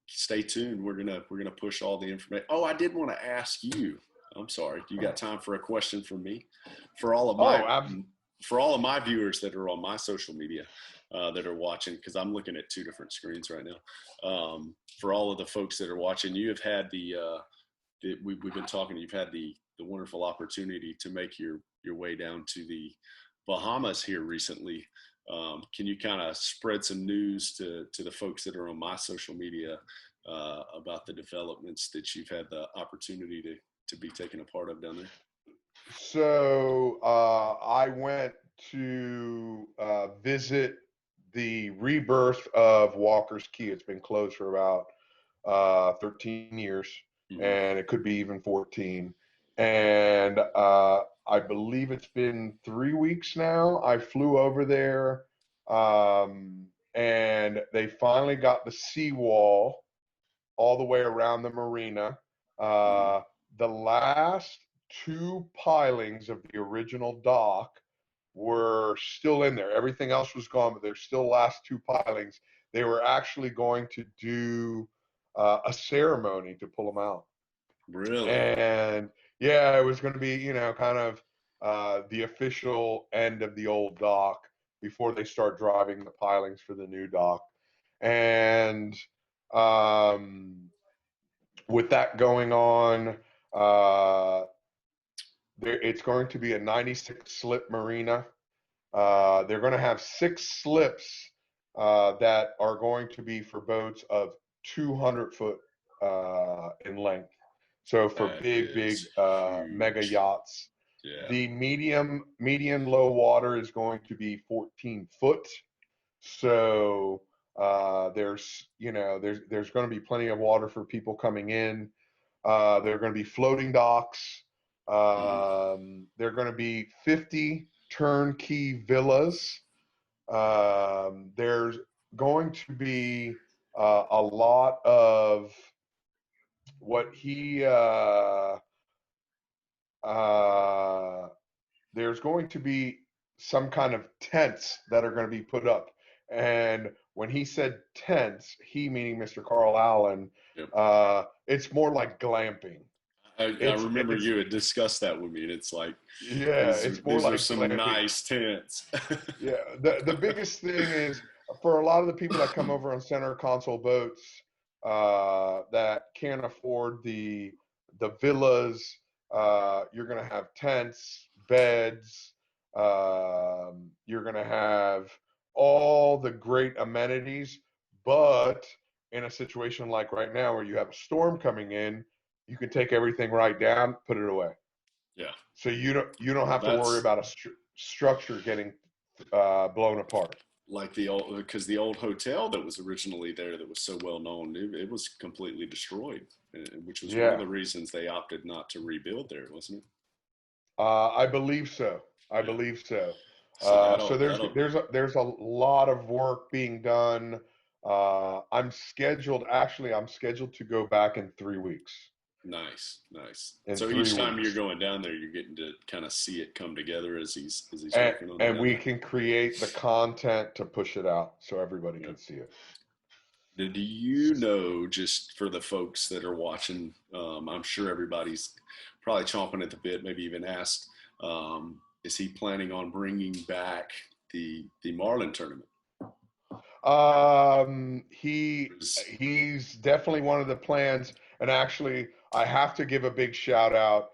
stay tuned. We're gonna push all the information. Oh, I did want to ask you. I'm sorry. You got time for a question from me? For all of my for all of my viewers that are on my social media that are watching, because I'm looking at 2 different screens right now. For all of the folks that are watching, you have had we've been talking. You've had the wonderful opportunity to make your way down to the Bahamas here recently. Can you kind of spread some news to the folks that are on my social media about the developments that you've had the opportunity to be taken a part of down there? So I went to visit the rebirth of Walker's Key. It's been closed for about 13 years, and it could be even 14. And I believe it's been 3 weeks now. I flew over there, and they finally got the seawall all the way around the marina. The last 2 pilings of the original dock were still in there. Everything else was gone, but there's still last 2 pilings. They were actually going to do a ceremony to pull them out. Really? And yeah, it was going to be, kind of the official end of the old dock before they start driving the pilings for the new dock. And with that going on, it's going to be a 96 slip marina. They're going to have 6 slips that are going to be for boats of 200 foot in length. So for big mega yachts. Yeah. The medium low water is going to be 14 foot. So there's going to be plenty of water for people coming in. There are going to be floating docks. There are going to be 50 turnkey villas. There's going to be a lot of what there's going to be some kind of tents that are going to be put up. And when he said tents, he meaning Mr. Carl Allen, it's more like glamping. I remember you had discussed that with me, and it's like, it's more like some glamping. Nice tents. Yeah, the biggest thing is for a lot of the people that come over on center console boats that can't afford the villas, you're going to have tents, beds, you're going to have all the great amenities, but in a situation like right now where you have a storm coming in, you can take everything right down, put it away. Yeah. So you don't have to worry about a structure getting blown apart. Like the old hotel that was originally there that was so well known, it was completely destroyed, which was one of the reasons they opted not to rebuild there, wasn't it? I believe so. I believe so. So there's a lot of work being done. I'm scheduled to go back in 3 weeks. Nice. So each time you're going down there, you're getting to kind of see it come together as he's working on it. And we can create the content to push it out so everybody can see it. Do you know, just for the folks that are watching, I'm sure everybody's probably chomping at the bit, maybe even asked, is he planning on bringing back the Marlin tournament? He's definitely one of the plans. And actually, I have to give a big shout out.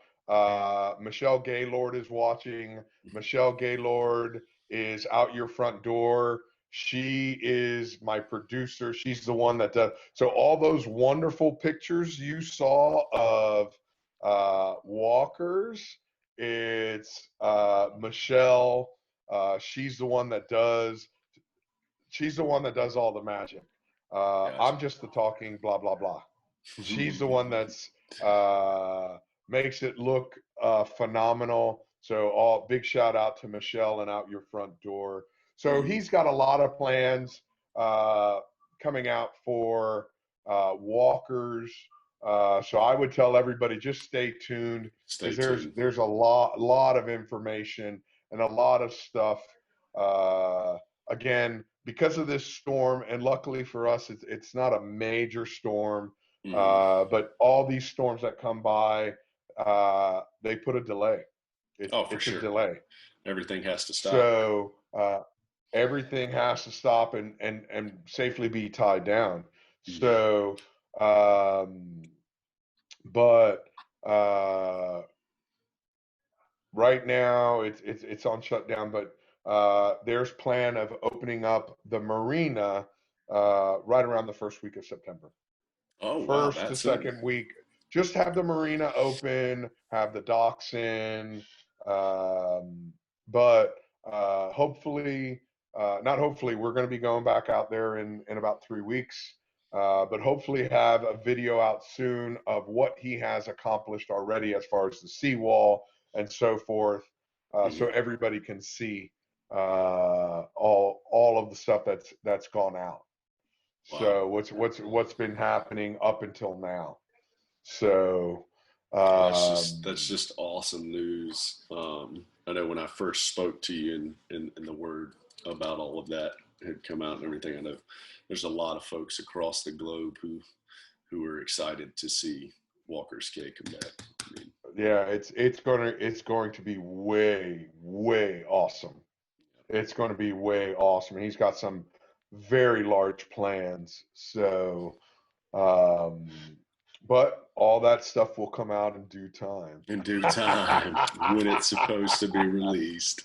Michelle Gaylord is watching. Michelle Gaylord is out your front door. She is my producer. She's the one that does. So all those wonderful pictures you saw of walkers, it's Michelle. She's the one that does all the magic. I'm just the talking blah blah blah. She's the one that's makes it look phenomenal. So all big shout out to Michelle and Out Your Front Door. So he's got a lot of plans coming out for walkers. So I would tell everybody just stay tuned because there's a lot of information and a lot of stuff. Again, because of this storm, and luckily for us, it's not a major storm. But all these storms that come by, they put a delay. It's sure. a delay. Everything has to stop. So everything has to stop and safely be tied down. So, but right now it's on shutdown. But there's plan of opening up the marina right around the first week of September. Oh, wow, first to second week. Just have the marina open, have the docks in, but hopefully, not hopefully, we're going to be going back out there in about 3 weeks. But hopefully have a video out soon of what he has accomplished already as far as the seawall and so forth, so everybody can see all of the stuff that's gone out. Wow. So what's been happening up until now. So that's just awesome news. I know when I first spoke to you and the word about all of that had come out and everything, I know there's a lot of folks across the globe who are excited to see Walker's Cay come back. I mean, yeah, it's going to be way awesome. It's going to be way awesome. And he's got some very large plans. So, but all that stuff will come out in due time. In due time, when it's supposed to be released.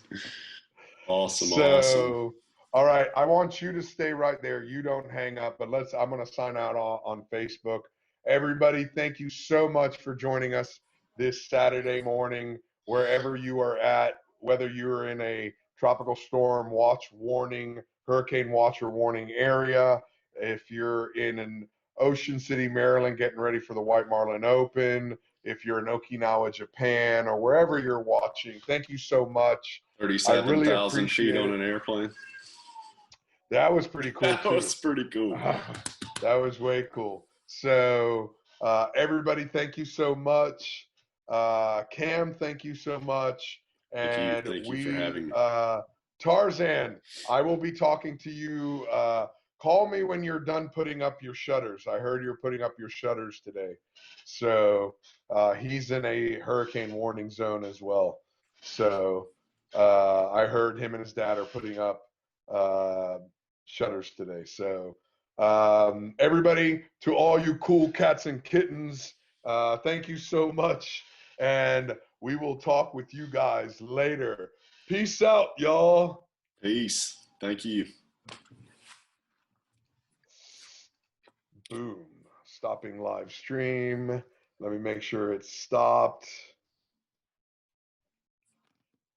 Awesome. So, all right, I want you to stay right there. You don't hang up, but I'm going to sign out on Facebook. Everybody, thank you so much for joining us this Saturday morning, wherever you are at, whether you're in a tropical storm watch warning, hurricane watch or warning area, if you're in an Ocean City, Maryland, getting ready for the White Marlin Open, if you're in Okinawa, Japan, or wherever you're watching, thank you so much. 37,000 feet on an airplane. That was pretty cool, too. That was pretty cool. That was way cool. So, everybody, thank you so much. Cam, thank you so much. And thank you for having me. Tarzan, I will be talking to you. Call me when you're done putting up your shutters. I heard you're putting up your shutters today. So he's in a hurricane warning zone as well. So I heard him and his dad are putting up shutters today. So everybody, to all you cool cats and kittens, thank you so much. And we will talk with you guys later. Peace out, y'all. Peace. Thank you. Boom. Stopping live stream. Let me make sure it's stopped.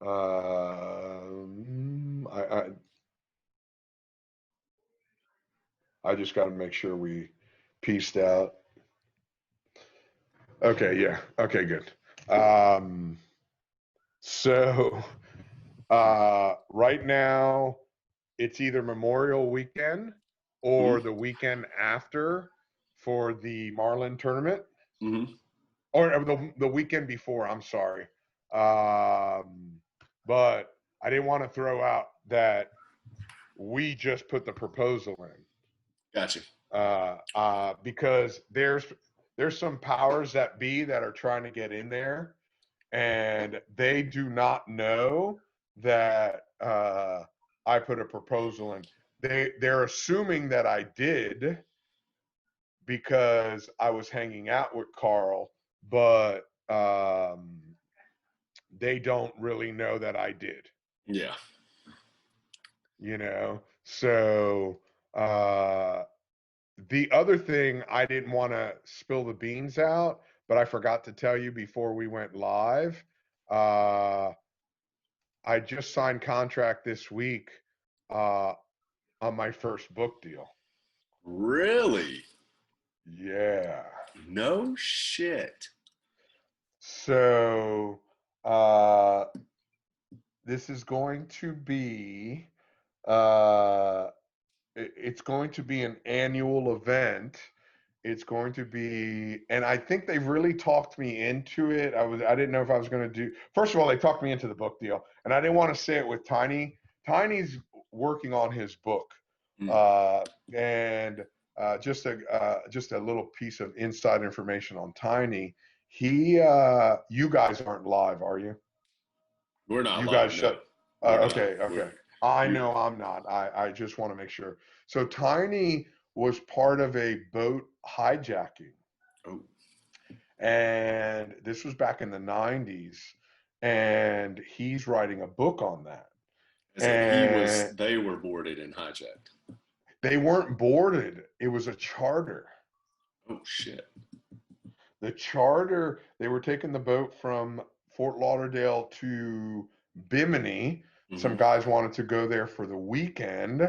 I just got to make sure we pieced out. Okay, yeah. Okay, good. So right now it's either Memorial Weekend or the weekend after for the Marlin tournament, or the weekend before. I'm sorry, but I didn't want to throw out that we just put the proposal in. Gotcha. Because there's some powers that be that are trying to get in there, and they do not know that I put a proposal in. They're assuming that I did because I was hanging out with Carl, but they don't really know that I did. Yeah. You know, so the other thing, I didn't want to spill the beans out, but I forgot to tell you before we went live. I just signed contract this week on my first book deal. Really? Yeah. No shit. So this is going to be it's going to be an annual event. It's going to be, and I think they've really talked me into it. I didn't know if I was going to do. First of all, they talked me into the book deal, and I didn't want to say it with Tiny. Tiny's working on his book, and just a little piece of inside information on Tiny. You guys aren't live, are you? We're not you live. Guys no. Okay. I know I'm not. I just want to make sure. So Tiny was part of a boat hijacking. Oh. And this was back in the 90s. And he's writing a book on that. They were boarded and hijacked. They weren't boarded. It was a charter. Oh, shit. The charter, they were taking the boat from Fort Lauderdale to Bimini. Mm-hmm. Some guys wanted to go there for the weekend.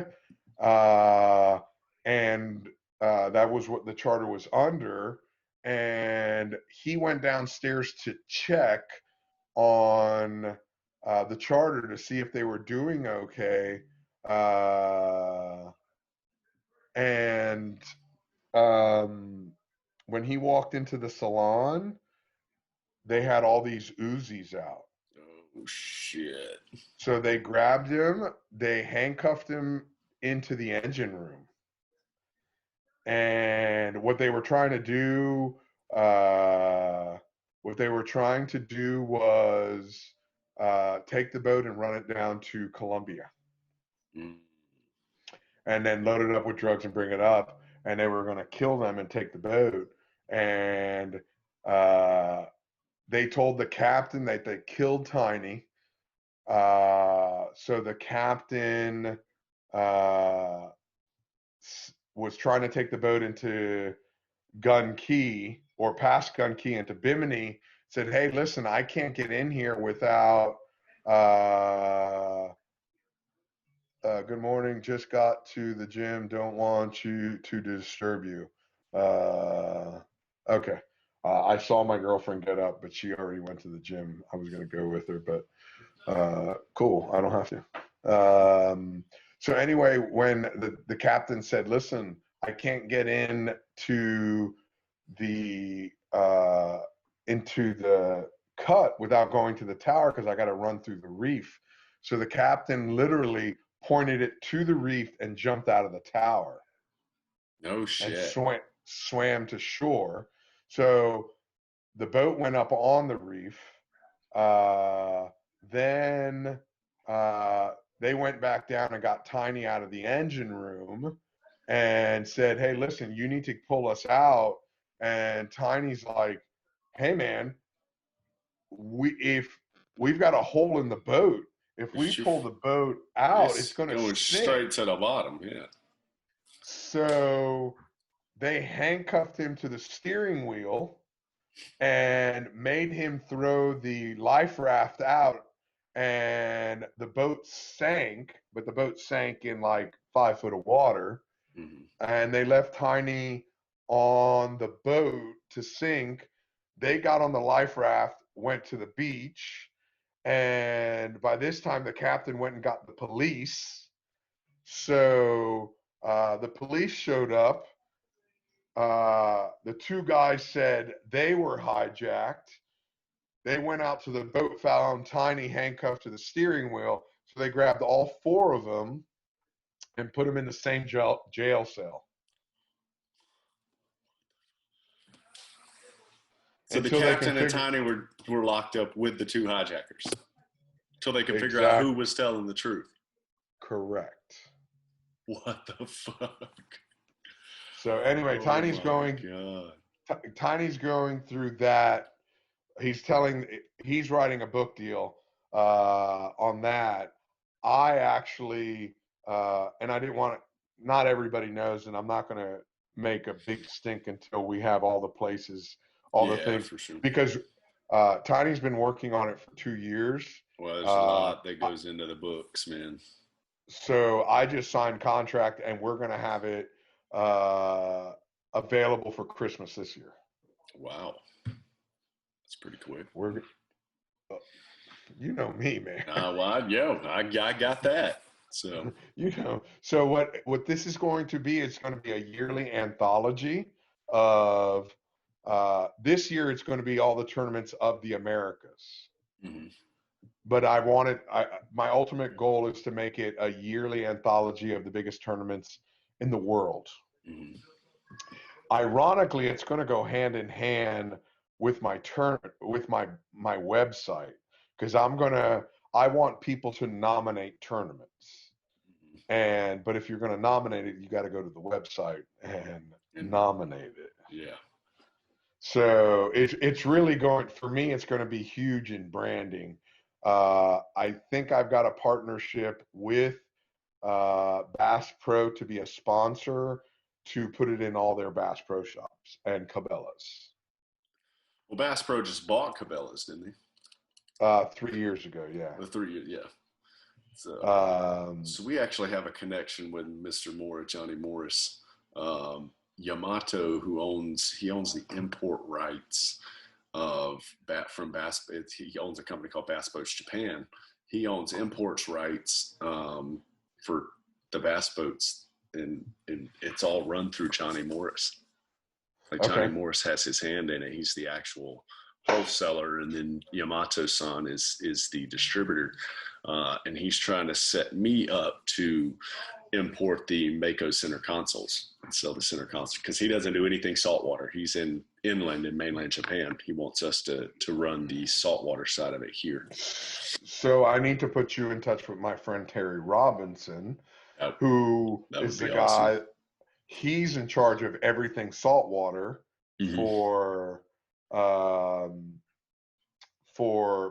And that was what the charter was under. And he went downstairs to check on the charter to see if they were doing okay. When he walked into the salon, they had all these Uzis out. Oh, shit. So they grabbed him, they handcuffed him into the engine room. And what they were trying to do was take the boat and run it down to Colombia. And then load it up with drugs and bring it up. And they were going to kill them and take the boat. And they told the captain that they killed Tiny. So the captain was trying to take the boat into Gun Key or past Gun Key into Bimini. Said, hey, listen, I can't get in here without good morning, just got to the gym, don't want you to disturb you. Okay. I saw my girlfriend get up, but she already went to the gym. I was going to go with her, but cool, I don't have to. So anyway, when the captain said, listen, I can't get into the cut without going to the tower because I got to run through the reef. So the captain literally pointed it to the reef and jumped out of the tower. No shit. And swam to shore. So the boat went up on the reef. Then they went back down and got Tiny out of the engine room and said, hey, listen, you need to pull us out. And Tiny's like, hey, man, if we've got a hole in the boat, if we pull the boat out, it's going to sink. Straight to the bottom, yeah. So they handcuffed him to the steering wheel and made him throw the life raft out, and the boat sank, but the boat sank in like 5 foot of water. Mm-hmm. And they left Tiny on the boat to sink. They got on the life raft, went to the beach. And by this time, the captain went and got the police. So the police showed up. The two guys said they were hijacked. They went out to the boat, found Tiny handcuffed to the steering wheel. So they grabbed all 4 of them and put them in the same jail cell. So the captain and Tiny were locked up with the 2 hijackers until they could figure out who was telling the truth. Correct. What the fuck? So anyway, Tiny's going through that. He's writing a book deal on that. I actually, and I didn't want to, not everybody knows, and I'm not going to make a big stink until we have all the places, the things, for sure. Because Tiny's been working on it for 2 years. Well, there's a lot that goes into the books, man. So I just signed contract, and we're going to have it available for Christmas this year. Wow. That's pretty quick. You know me, man. I got that. So So what this is going to be, it's going to be a yearly anthology of this year. It's going to be all the tournaments of the Americas. Mm-hmm. But my ultimate goal is to make it a yearly anthology of the biggest tournaments in the world. Mm-hmm. Ironically, it's going to go hand in hand with my website, because I want people to nominate tournaments. But if you're going to nominate it, you got to go to the website and nominate it. Yeah. So it's really going, for me, it's going to be huge in branding. I think I've got a partnership with Bass Pro to be a sponsor to put it in all their Bass Pro shops and Cabela's. Well, Bass Pro just bought Cabela's, didn't they? 3 years ago, yeah. 3 years, yeah. So, so we actually have a connection with Mr. Morris, Johnny Morris, Yamato, who owns the import rights from Bass. He owns a company called Bass Boats Japan. He owns imports rights for the bass boats, and it's all run through Johnny Morris. Like Johnny Morris has his hand in it. He's the actual wholesaler, and then Yamato-san is the distributor. And he's trying to set me up to import the Mako center consoles and sell the center consoles, because he doesn't do anything saltwater. He's inland in mainland Japan. He wants us to run the saltwater side of it here. So I need to put you in touch with my friend Terry Robinson, who is the guy. He's in charge of everything saltwater for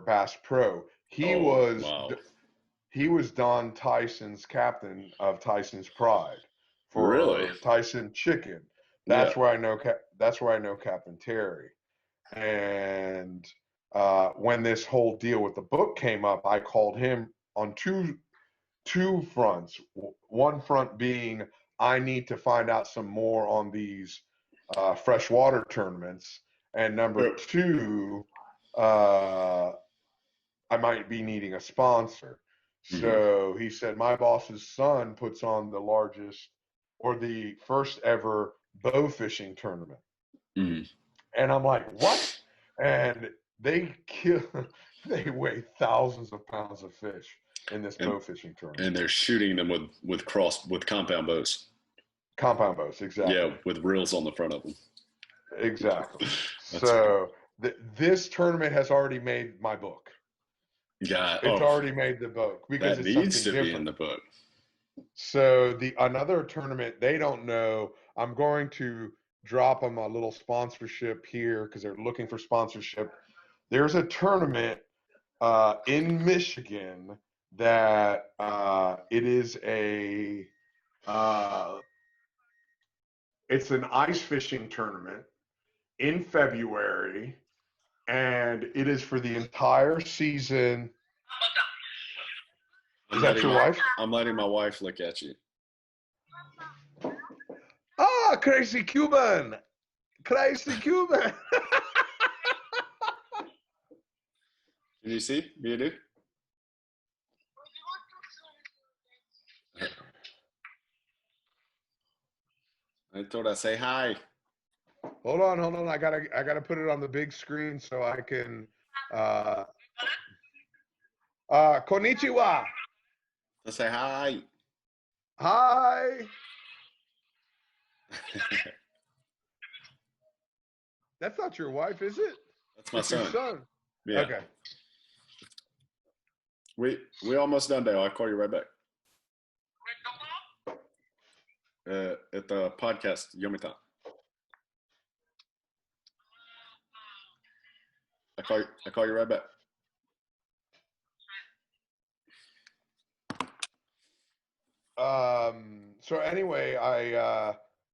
Bass Pro. He was Don Tyson's captain of Tyson's Pride for Tyson Chicken. That's where I know. That's where I know Captain Terry. And when this whole deal with the book came up, I called him on two fronts. One front being, I need to find out some more on these freshwater tournaments, and number two, I might be needing a sponsor. So he said, my boss's son puts on the largest or the first ever bow fishing tournament. And I'm like, what? And they weigh thousands of pounds of fish in this bow fishing tournament. And they're shooting them with compound bows. Compound bows, exactly. Yeah, with reels on the front of them. Exactly. So this tournament has already made my book. Yeah, it's already made the book because that it's needs to different. be in the book. So another tournament, they don't know. I'm going to drop them a little sponsorship here because they're looking for sponsorship. There's a tournament in Michigan that it is it's an ice fishing tournament in February, and it is for the entire season. Is that your wife? I'm letting my wife look at you. Ah, crazy Cuban. Crazy Cuban. Can you see? You do? I thought I'd say hi. Hold on. I gotta put it on the big screen so I can. Konnichiwa. Let's say hi. Hi. That's not your wife, is it? That's my son. Your son. Yeah. Okay. We almost done, Dale. I'll call you right back. At the podcast, Yomitan. I call you right back. So anyway,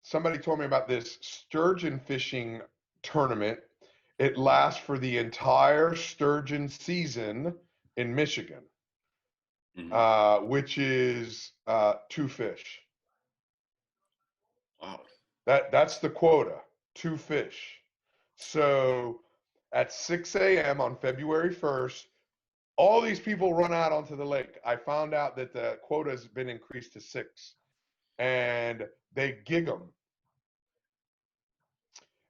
somebody told me about this sturgeon fishing tournament. It lasts for the entire sturgeon season in Michigan, which is 2 fish. Wow. That's the quota, 2 fish. So at 6 a.m. on February 1st, all these people run out onto the lake. I found out that the quota has been increased to 6, and they gig them.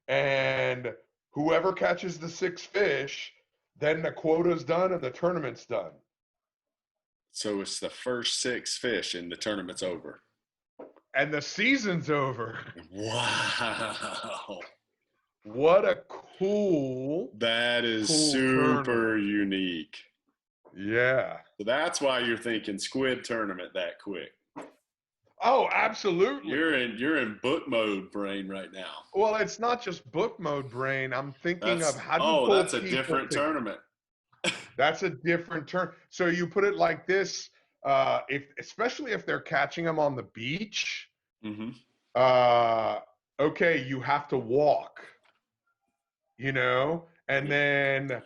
And whoever catches the 6 fish, then the quota's done and the tournament's done. So it's the first 6 fish and the tournament's over. And the season's over. Wow. What a cool. That is super unique. Yeah. So that's why you're thinking squid tournament that quick. Oh, absolutely. You're in book mode brain right now. Well, it's not just book mode brain. I'm thinking of how do you pull that's a people different tournament. That's a different turn. So you put it like this, especially if they're catching them on the beach, okay, you have to walk, and then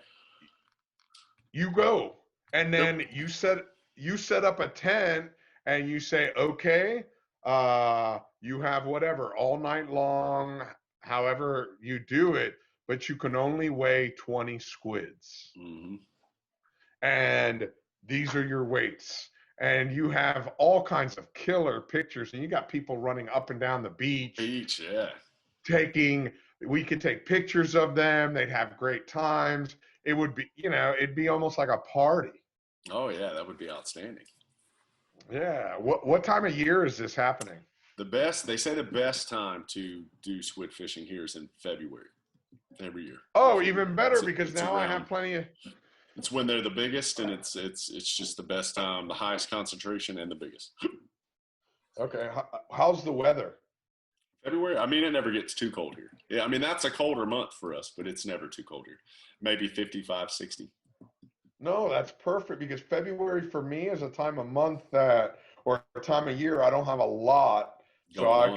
you go, and then you set up a tent, and you say, okay, you have whatever all night long, however you do it, but you can only weigh 20 squids. And these are your weights. And you have all kinds of killer pictures, and you got people running up and down the beach. Yeah. We could take pictures of them. They'd have great times. It would be, it'd be almost like a party. Oh yeah, that would be outstanding. Yeah. What time of year is this happening? They say the best time to do squid fishing here is in February every year. Oh, even better, because now I have plenty of. It's when they're the biggest, and it's just the best time, the highest concentration and the biggest. Okay. How's the weather? February? I mean, it never gets too cold here. Yeah, I mean, that's a colder month for us, but it's never too cold here. Maybe 55, 60. No, that's perfect, because February for me is a time of month or a time of year I don't have a lot. So I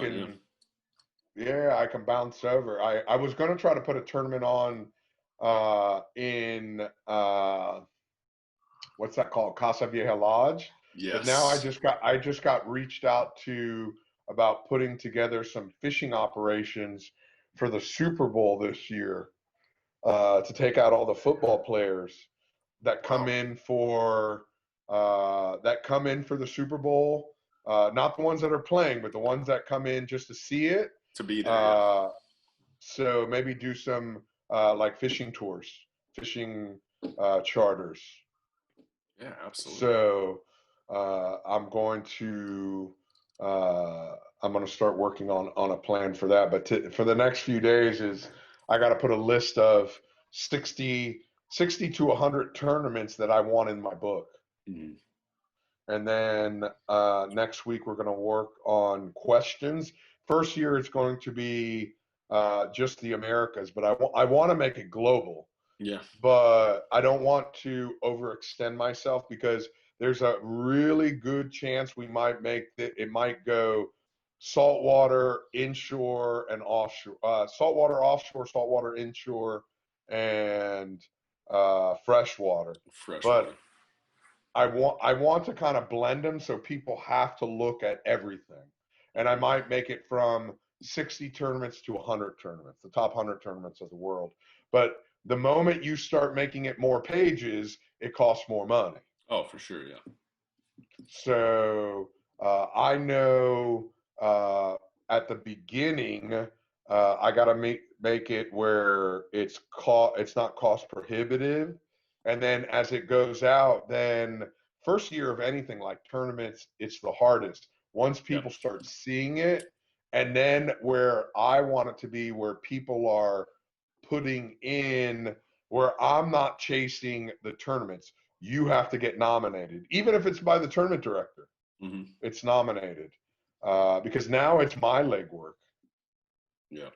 can bounce over. I was going to try to put a tournament on in what's that called, Casa Vieja Lodge. Yes. But now I just got reached out to about putting together some fishing operations for the Super Bowl this year, to take out all the football players that come in for the Super Bowl. Not the ones that are playing, but the ones that come in just to see it. To be there. So maybe do some like fishing tours, fishing charters. Yeah, absolutely. So I'm going to start working on a plan for that. But for the next few days I got to put a list of 60 to 100 tournaments that I want in my book. And then next week we're going to work on questions. First year it's going to be just the Americas, but I want to make it global. Yeah. But I don't want to overextend myself, because there's a really good chance we might make it might go saltwater, inshore, and offshore. Saltwater, offshore, saltwater, inshore, and freshwater. But I want to kind of blend them, so people have to look at everything. And I might make it from 60 tournaments to 100 tournaments, the top 100 tournaments of the world. But the moment you start making it more pages, it costs more money. Oh, for sure, yeah. So I know at the beginning, I got to make it where it's not cost prohibitive. And then as it goes out, then first year of anything like tournaments, it's the hardest. Once people start seeing it, and then where I want it to be, where people are putting in, where I'm not chasing the tournaments. You have to get nominated, even if it's by the tournament director. It's nominated, because now it's my legwork. Yeah.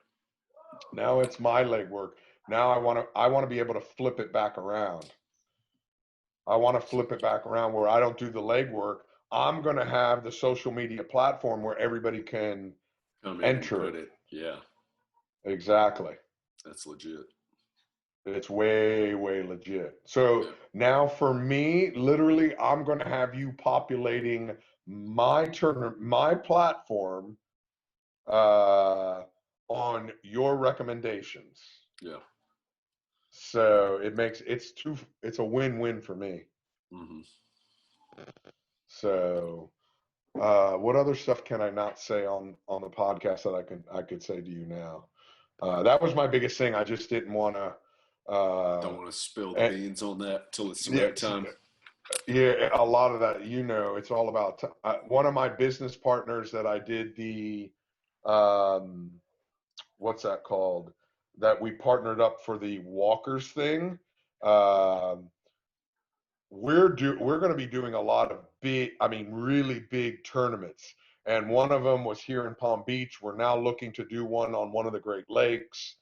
Now it's my legwork. Now I want to be able to flip it back around. I want to flip it back around where I don't do the legwork. I'm going to have the social media platform where everybody can enter it. Yeah. Exactly. That's legit. It's way, way legit. So now for me, literally, I'm going to have you populating my platform on your recommendations. Yeah. So it's a win-win for me. So what other stuff can I not say on the podcast that I could say to you now? That was my biggest thing. I just didn't want to. Don't want to spill the beans on that till it's the right time. Yeah, a lot of that, it's all about one of my business partners that I did the what's that called? That we partnered up for the walkers thing. we're going to be doing a lot of really big tournaments. And one of them was here in Palm Beach. We're now looking to do one on one of the Great Lakes,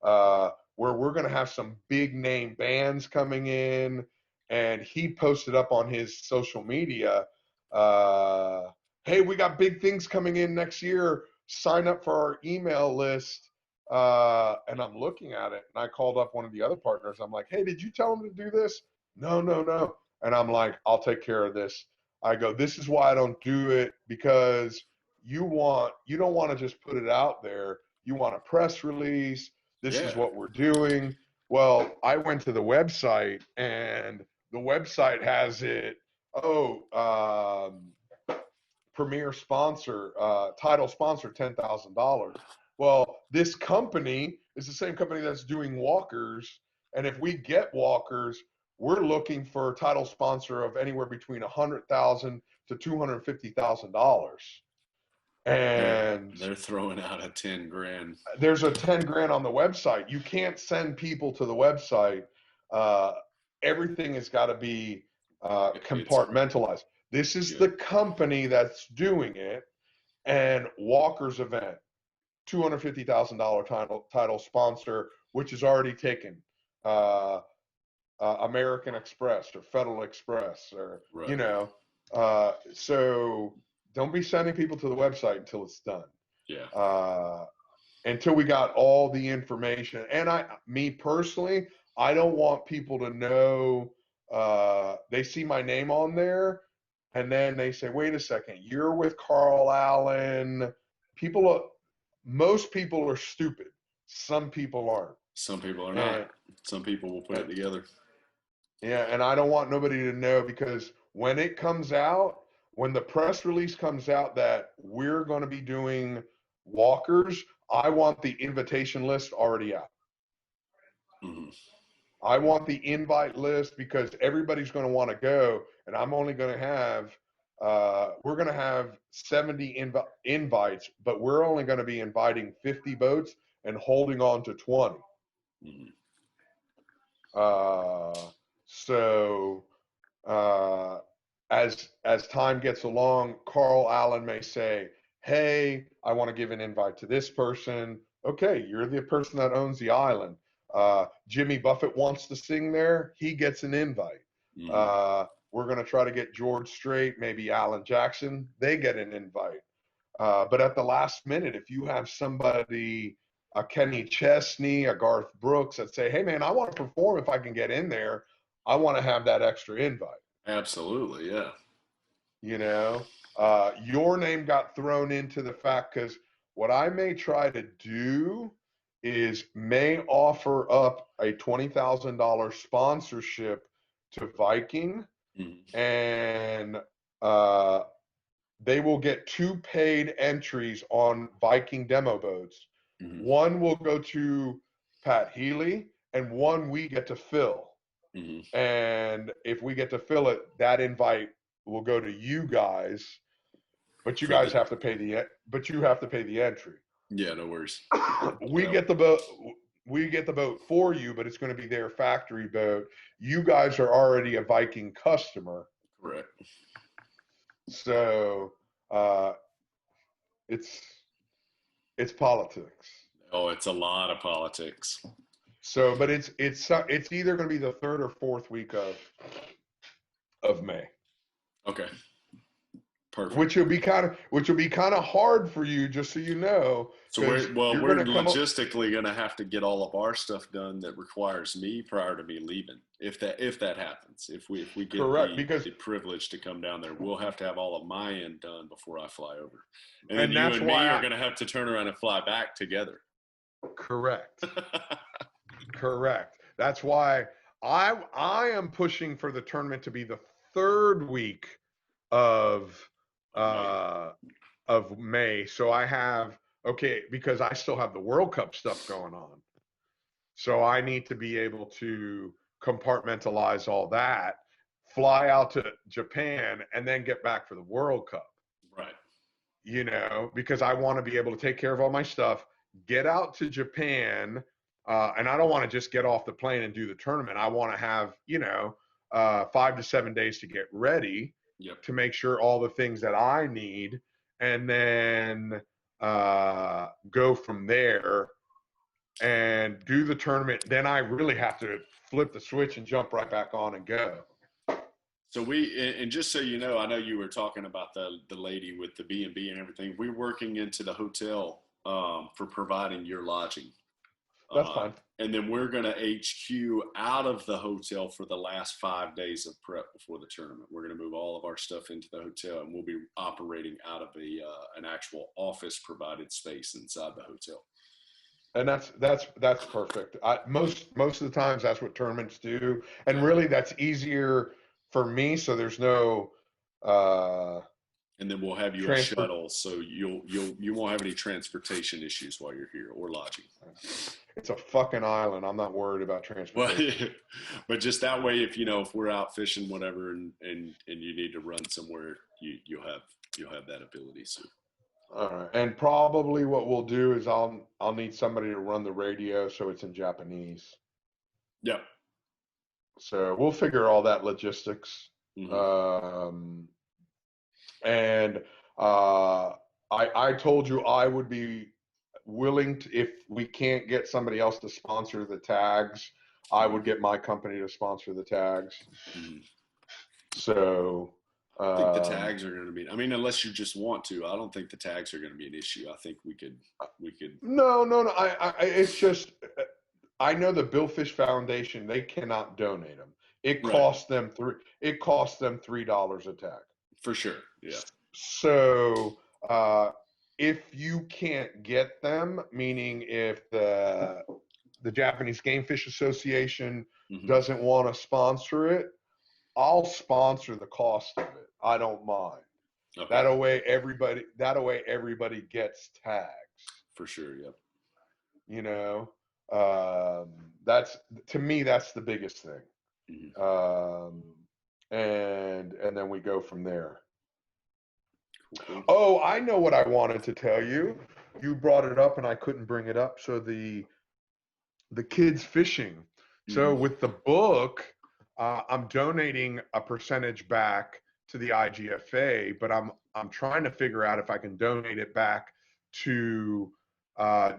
where we're going to have some big name bands coming in. And he posted up on his social media, hey, we got big things coming in next year. Sign up for our email list. And I'm looking at it, and I called up one of the other partners. I'm like, hey, did you tell him to do this? No. And I'm like, I'll take care of this. I go, this is why I don't do it, because you don't want to just put it out there. You want a press release. This is what we're doing. Well, I went to the website, and the website has it, premier sponsor, title sponsor, $10,000. Well, this company is the same company that's doing walkers. And if we get walkers, we're looking for a title sponsor of anywhere between $100,000 to $250,000. And they're throwing out a 10 grand. There's a 10 grand on the website. You can't send people to the website. Everything has got to be compartmentalized. This is the company that's doing it, and Walker's event, $250,000 title sponsor, which is already taken. American Express or Federal Express, or so don't be sending people to the website until it's done. Until we got all the information. And me personally, I don't want people to know, they see my name on there and then they say, wait a second, you're with Carl Allen. Most people are stupid. Some people aren't. Some people are not. Some people will put it together. Yeah, and I don't want nobody to know, because when it comes out, when the press release comes out that we're going to be doing walkers, I want the invitation list already out. Mm-hmm. I want the invite list, because everybody's going to want to go, and I'm only going to have, we're going to have 70 invites, but we're only going to be inviting 50 boats and holding on to 20. Mm-hmm. So as time gets along, Carl Allen may say, hey, I want to give an invite to this person. Okay, you're the person that owns the island. Jimmy Buffett wants to sing there. He gets an invite. Mm-hmm. We're going to try to get George Strait, maybe Alan Jackson. They get an invite. But at the last minute, if you have somebody, a Kenny Chesney, a Garth Brooks, that say, hey, man, I want to perform if I can get in there, I want to have that extra invite. Absolutely, yeah. You know, your name got thrown into the fact, because what I may try to do is may offer up a $20,000 sponsorship to Viking, mm-hmm. and they will get 2 paid entries on Viking demo boats. Mm-hmm. One will go to Pat Healy, and one we get to fill. Mm-hmm. And if we get to fill it, that invite will go to you guys, but you guys have to pay the entry. Yeah, no worries. We get the boat for you, but it's going to be their factory boat. You guys are already a Viking customer. Correct. So it's politics. Oh, it's a lot of politics. So, but it's either going to be the 3rd or 4th week of May. Okay. Perfect. Which will be kind of hard for you, just so you know. So we're logistically going to have to get all of our stuff done that requires me prior to me leaving. If that happens, if we get the privilege to come down there, we'll have to have all of my end done before I fly over. And then you and me are going to have to turn around and fly back together. Correct. Correct. That's why I am pushing for the tournament to be the 3rd week of May. So I have, because I still have the World Cup stuff going on. So I need to be able to compartmentalize all that, fly out to Japan, and then get back for the World Cup. Right. You know, because I want to be able to take care of all my stuff, get out to Japan, and I don't want to just get off the plane and do the tournament. I want to have, 5 to 7 days to get ready, to make sure all the things that I need, and then go from there and do the tournament. Then I really have to flip the switch and jump right back on and go. So and just so you know, I know you were talking about the lady with the B&B and everything. We're working into the hotel for providing your lodging. That's fine. And then we're going to HQ out of the hotel for the last 5 days of prep before the tournament. We're going to move all of our stuff into the hotel, and we'll be operating out of an actual office provided space inside the hotel. And that's perfect. Most of the times that's what tournaments do, and really that's easier for me. So there's no. And then we'll have you a shuttle, so you won't have any transportation issues while you're here or lodging. It's a fucking island. I'm not worried about transportation. Well, but just that way, if we're out fishing, whatever, and you need to run somewhere, you'll have that ability. So. All right, and probably what we'll do is I'll need somebody to run the radio, so it's in Japanese. Yep. So we'll figure all that logistics. Mm-hmm. And I told you I would be willing to, if we can't get somebody else to sponsor the tags, I would get my company to sponsor the tags. Mm-hmm. So I think the tags are going to be, unless you just want to, I don't think the tags are going to be an issue. I think we could. No. It's just, I know the Billfish Foundation, they cannot donate them. It costs them $3 a tag. For sure. Yeah. So if you can't get them, meaning if the Japanese Game Fish Association doesn't want to sponsor it, I'll sponsor the cost of it. I don't mind. Okay. That way everybody gets tags. For sure. Yep. That's, to me, that's the biggest thing. Mm-hmm. And then we go from there. Oh, I know what I wanted to tell you. You brought it up and I couldn't bring it up. So the kids fishing. So with the book, I'm donating a percentage back to the IGFA, but I'm trying to figure out if I can donate it back to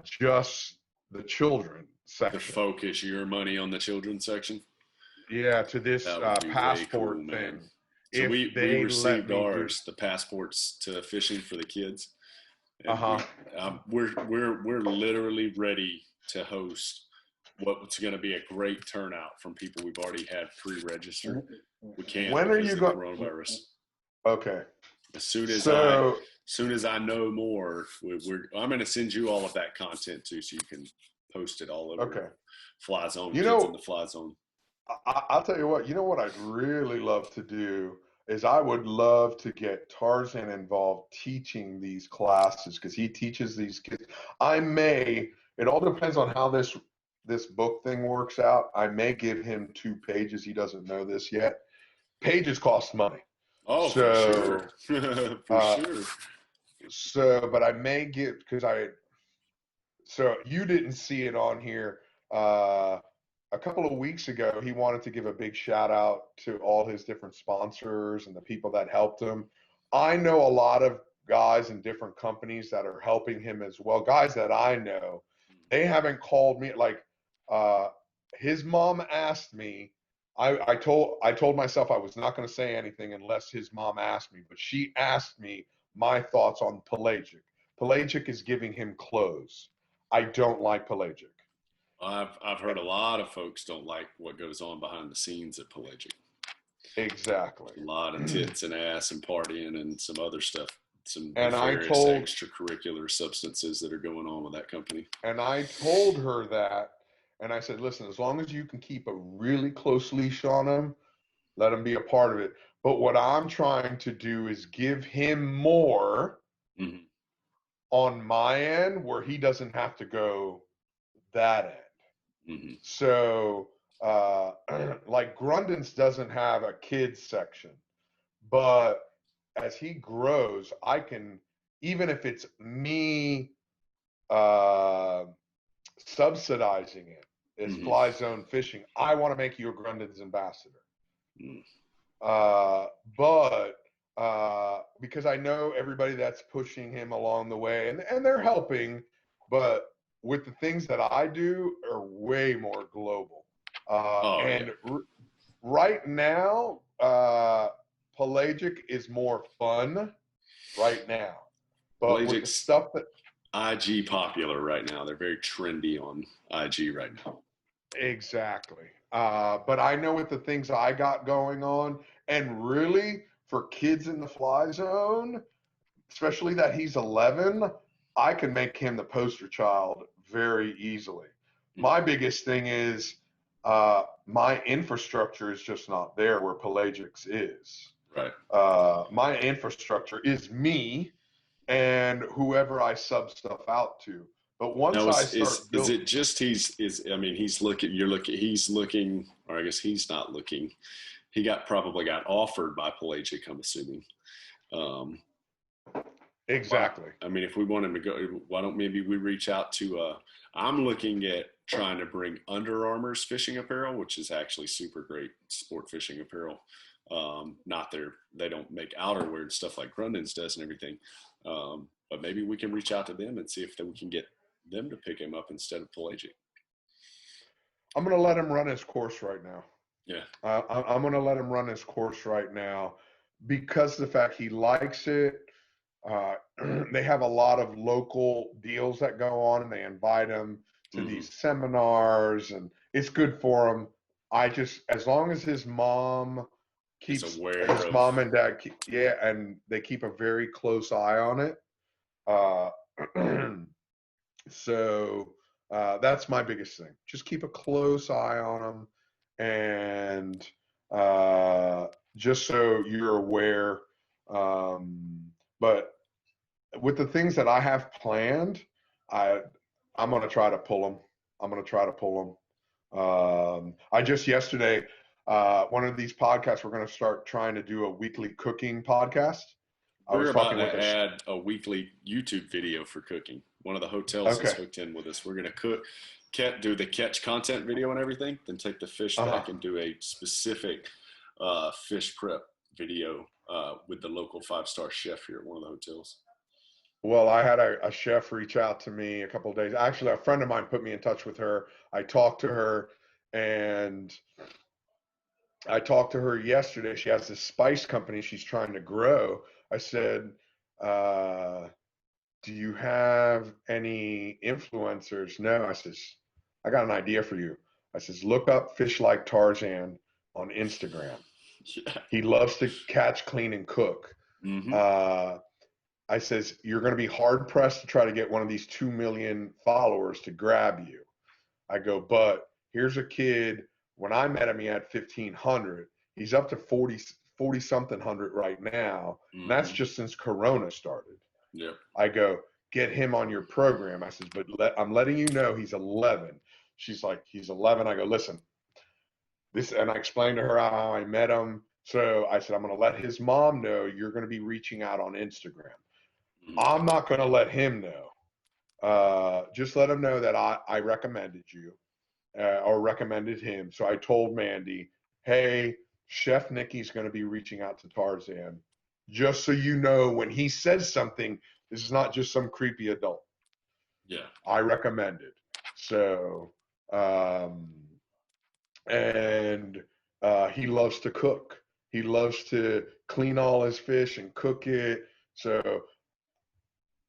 just the children section. To focus your money on the children's section? Yeah, to this passport thing. Man. So we received ours, the passports to fishing for the kids. We're literally ready to host what's going to be a great turnout from people we've already had pre-registered. We can't. When are you going? Coronavirus. Okay. As soon as I know more, I'm going to send you all of that content too, so you can post it all over. Okay. Fly Zone. Kids in the Fly Zone. I'll tell you what. You know what I'd really love to do is I would love to get Tarzan involved teaching these classes, because he teaches these kids. It all depends on how this book thing works out. I may give him 2 pages. He doesn't know this yet. Pages cost money. Oh, for sure. For sure. So, but I may give, so you didn't see it on here. A couple of weeks ago, he wanted to give a big shout out to all his different sponsors and the people that helped him. I know a lot of guys in different companies that are helping him as well. Guys that I know, they haven't called me. Like, his mom asked me. I told myself I was not going to say anything unless his mom asked me. But she asked me my thoughts on Pelagic. Pelagic is giving him clothes. I don't like Pelagic. I've heard a lot of folks don't like what goes on behind the scenes at Pelagic. Exactly. A lot of tits and ass and partying and some other stuff. Some extracurricular substances that are going on with that company. And I told her that, and I said, listen, as long as you can keep a really close leash on him, let him be a part of it. But what I'm trying to do is give him more on my end where he doesn't have to go that end. So, like Grundon's doesn't have a kids section, but as he grows, I can, even if it's me subsidizing it, as Fly Zone Fishing, I want to make you a Grundon's ambassador. But because I know everybody that's pushing him along the way, and they're helping, but with the things that I do are way more global. Right now, pelagic is more fun right now. But with the stuff that IG popular right now, they're very trendy on IG right now. Exactly. But I know with the things I got going on, and really for kids in the fly zone, especially that he's 11, I can make him the poster child very easily. My biggest thing is my infrastructure is just not there where pelagics is. Right. My infrastructure is me and whoever I sub stuff out to. But once is it just he's looking, or I guess he's not looking. He probably got offered by pelagic, I'm assuming. Exactly. I mean, if we want him to go, why don't maybe we reach out to, I'm looking at trying to bring Under Armour's fishing apparel, which is actually super great sport fishing apparel. They don't make outerwear and stuff like Grundon's does and everything. But maybe we can reach out to them and see if we can get them to pick him up instead of pelagic. I'm going to let him run his course right now. Yeah. I'm going to let him run his course right now because of the fact he likes it. They have a lot of local deals that go on, and they invite him to these seminars, and it's good for him. As long as his mom keeps mom and dad, and they keep a very close eye on it. So that's my biggest thing. Just keep a close eye on them, and just so you're aware. But with the things that I have planned, I'm going to try to pull them. I just yesterday, one of these podcasts, we're going to start trying to do a weekly cooking podcast. We're about to add a weekly YouTube video for cooking. One of the hotels is hooked in with us. We're going to do the catch content video and everything, then take the fish back and do a specific fish prep video with the local 5-star chef here at one of the hotels. Well, I had a chef reach out to me a couple of days. Actually, a friend of mine put me in touch with her. I talked to her yesterday. She has this spice company she's trying to grow. I said, do you have any influencers? No. I says, I got an idea for you. I says, look up Fish Like Tarzan on Instagram. Yeah. He loves to catch, clean, and cook. I says, you're going to be hard pressed to try to get one of these 2 million followers to grab you. I go, but here's a kid. When I met him, he had 1,500. He's up to 40 something hundred right now. And that's just since Corona started. Yep. I go, get him on your program. I says, but I'm letting you know he's 11. She's like, he's 11. I go, listen, and I explained to her how I met him. So I said, I'm going to let his mom know you're going to be reaching out on Instagram. I'm not going to let him know. Just let him know that I recommended you or recommended him. So I told Mandy, hey, Chef Nikki's going to be reaching out to Tarzan. Just so you know, when he says something, this is not just some creepy adult. Yeah. I recommend it. So, he loves to cook. He loves to clean all his fish and cook it. So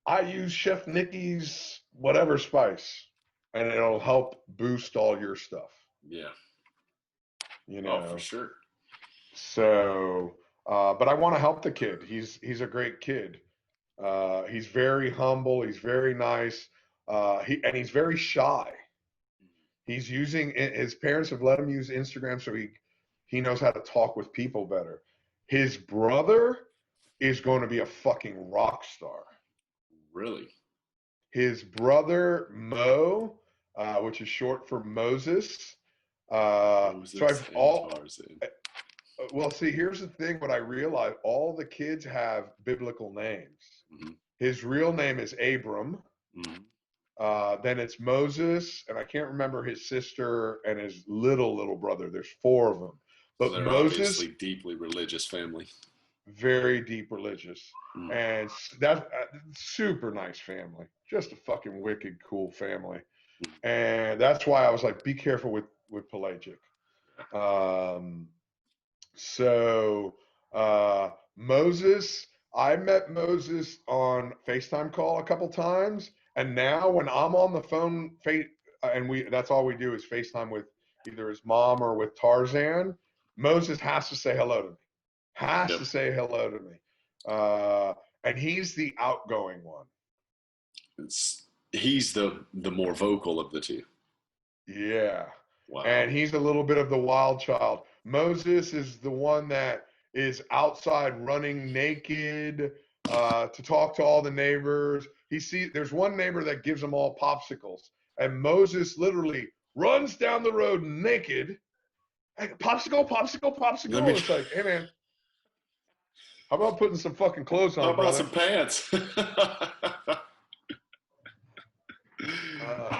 I use Chef Nikki's whatever spice, and it'll help boost all your stuff. Yeah. You know. Oh, for sure. So, but I want to help the kid. He's a great kid. He's very humble. He's very nice. He's very shy. He's his parents have let him use Instagram so he knows how to talk with people better. His brother is going to be a fucking rock star. Really? His brother, Mo, which is short for Moses. Well, see, here's the thing. What I realized, all the kids have biblical names. Mm-hmm. His real name is Abram. Mm-hmm. Then it's Moses, and I can't remember his sister and his little brother. There's 4 of them. But they're Moses, obviously deeply religious family. very deep religious, and that's super nice family. Just a fucking wicked cool family, and that's why I was like, be careful with pelagic. Moses, I met Moses on FaceTime call a couple times, and now when I'm on the phone, that's all we do is FaceTime with either his mom or with Tarzan. Moses has to say hello to me. To say hello to me, and he's the outgoing one. He's the more vocal of the two. Yeah. Wow. And he's a little bit of the wild child. Moses is the one that is outside running naked to talk to all the neighbors. There's one neighbor that gives them all popsicles, and Moses literally runs down the road naked. Hey, popsicle. It's like, hey man, how about putting some fucking clothes on? How about brother? some pants?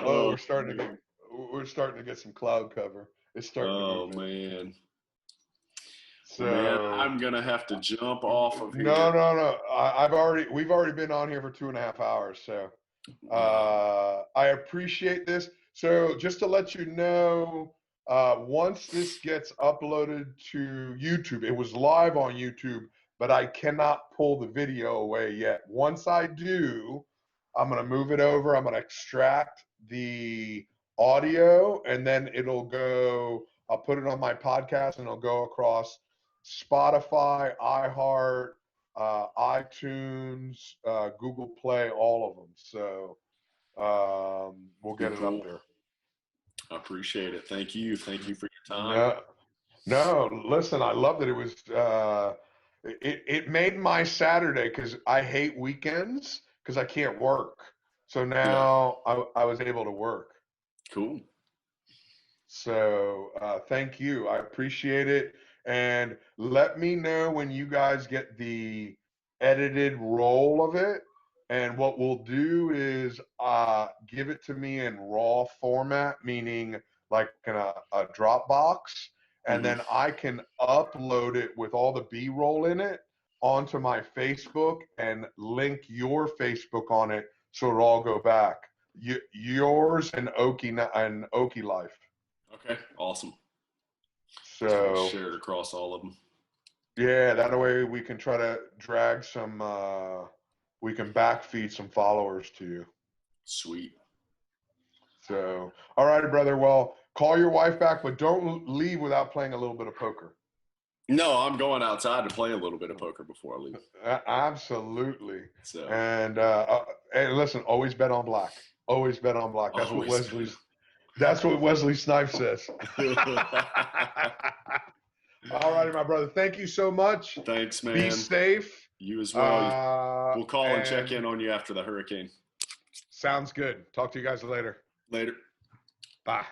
We're starting to get some cloud cover. It's starting. Oh man. So man, I'm gonna have to jump off of here. No. We've already been on here for 2.5 hours. So I appreciate this. So just to let you know, once this gets uploaded to YouTube, it was live on YouTube, but I cannot pull the video away yet. Once I do, I'm going to move it over. I'm going to extract the audio, and then I'll put it on my podcast, and it'll go across Spotify, iHeart, iTunes, Google Play, all of them. So we'll get it up there. I appreciate it. Thank you. Thank you for your time. No, listen, I loved it. It was it made my Saturday, because I hate weekends because I can't work. So now I was able to work. Cool. So thank you. I appreciate it. And let me know when you guys get the edited roll of it. And what we'll do is give it to me in raw format, meaning like in a Dropbox. And then I can upload it with all the B-roll in it onto my Facebook and link your Facebook on it, so it'll all go back. Yours and Okie Life. Okay, awesome. So share it across all of them. Yeah, that way we can try to drag some. We can backfeed some followers to you. Sweet. So, all right, brother. Well, call your wife back, but don't leave without playing a little bit of poker. No, I'm going outside to play a little bit of poker before I leave. Absolutely. So. And listen, always bet on black. Always bet on black. That's what Wesley Snipes says. All righty, my brother. Thank you so much. Thanks, man. Be safe. You as well. We'll call and check in on you after the hurricane. Sounds good. Talk to you guys later. Later. Bye.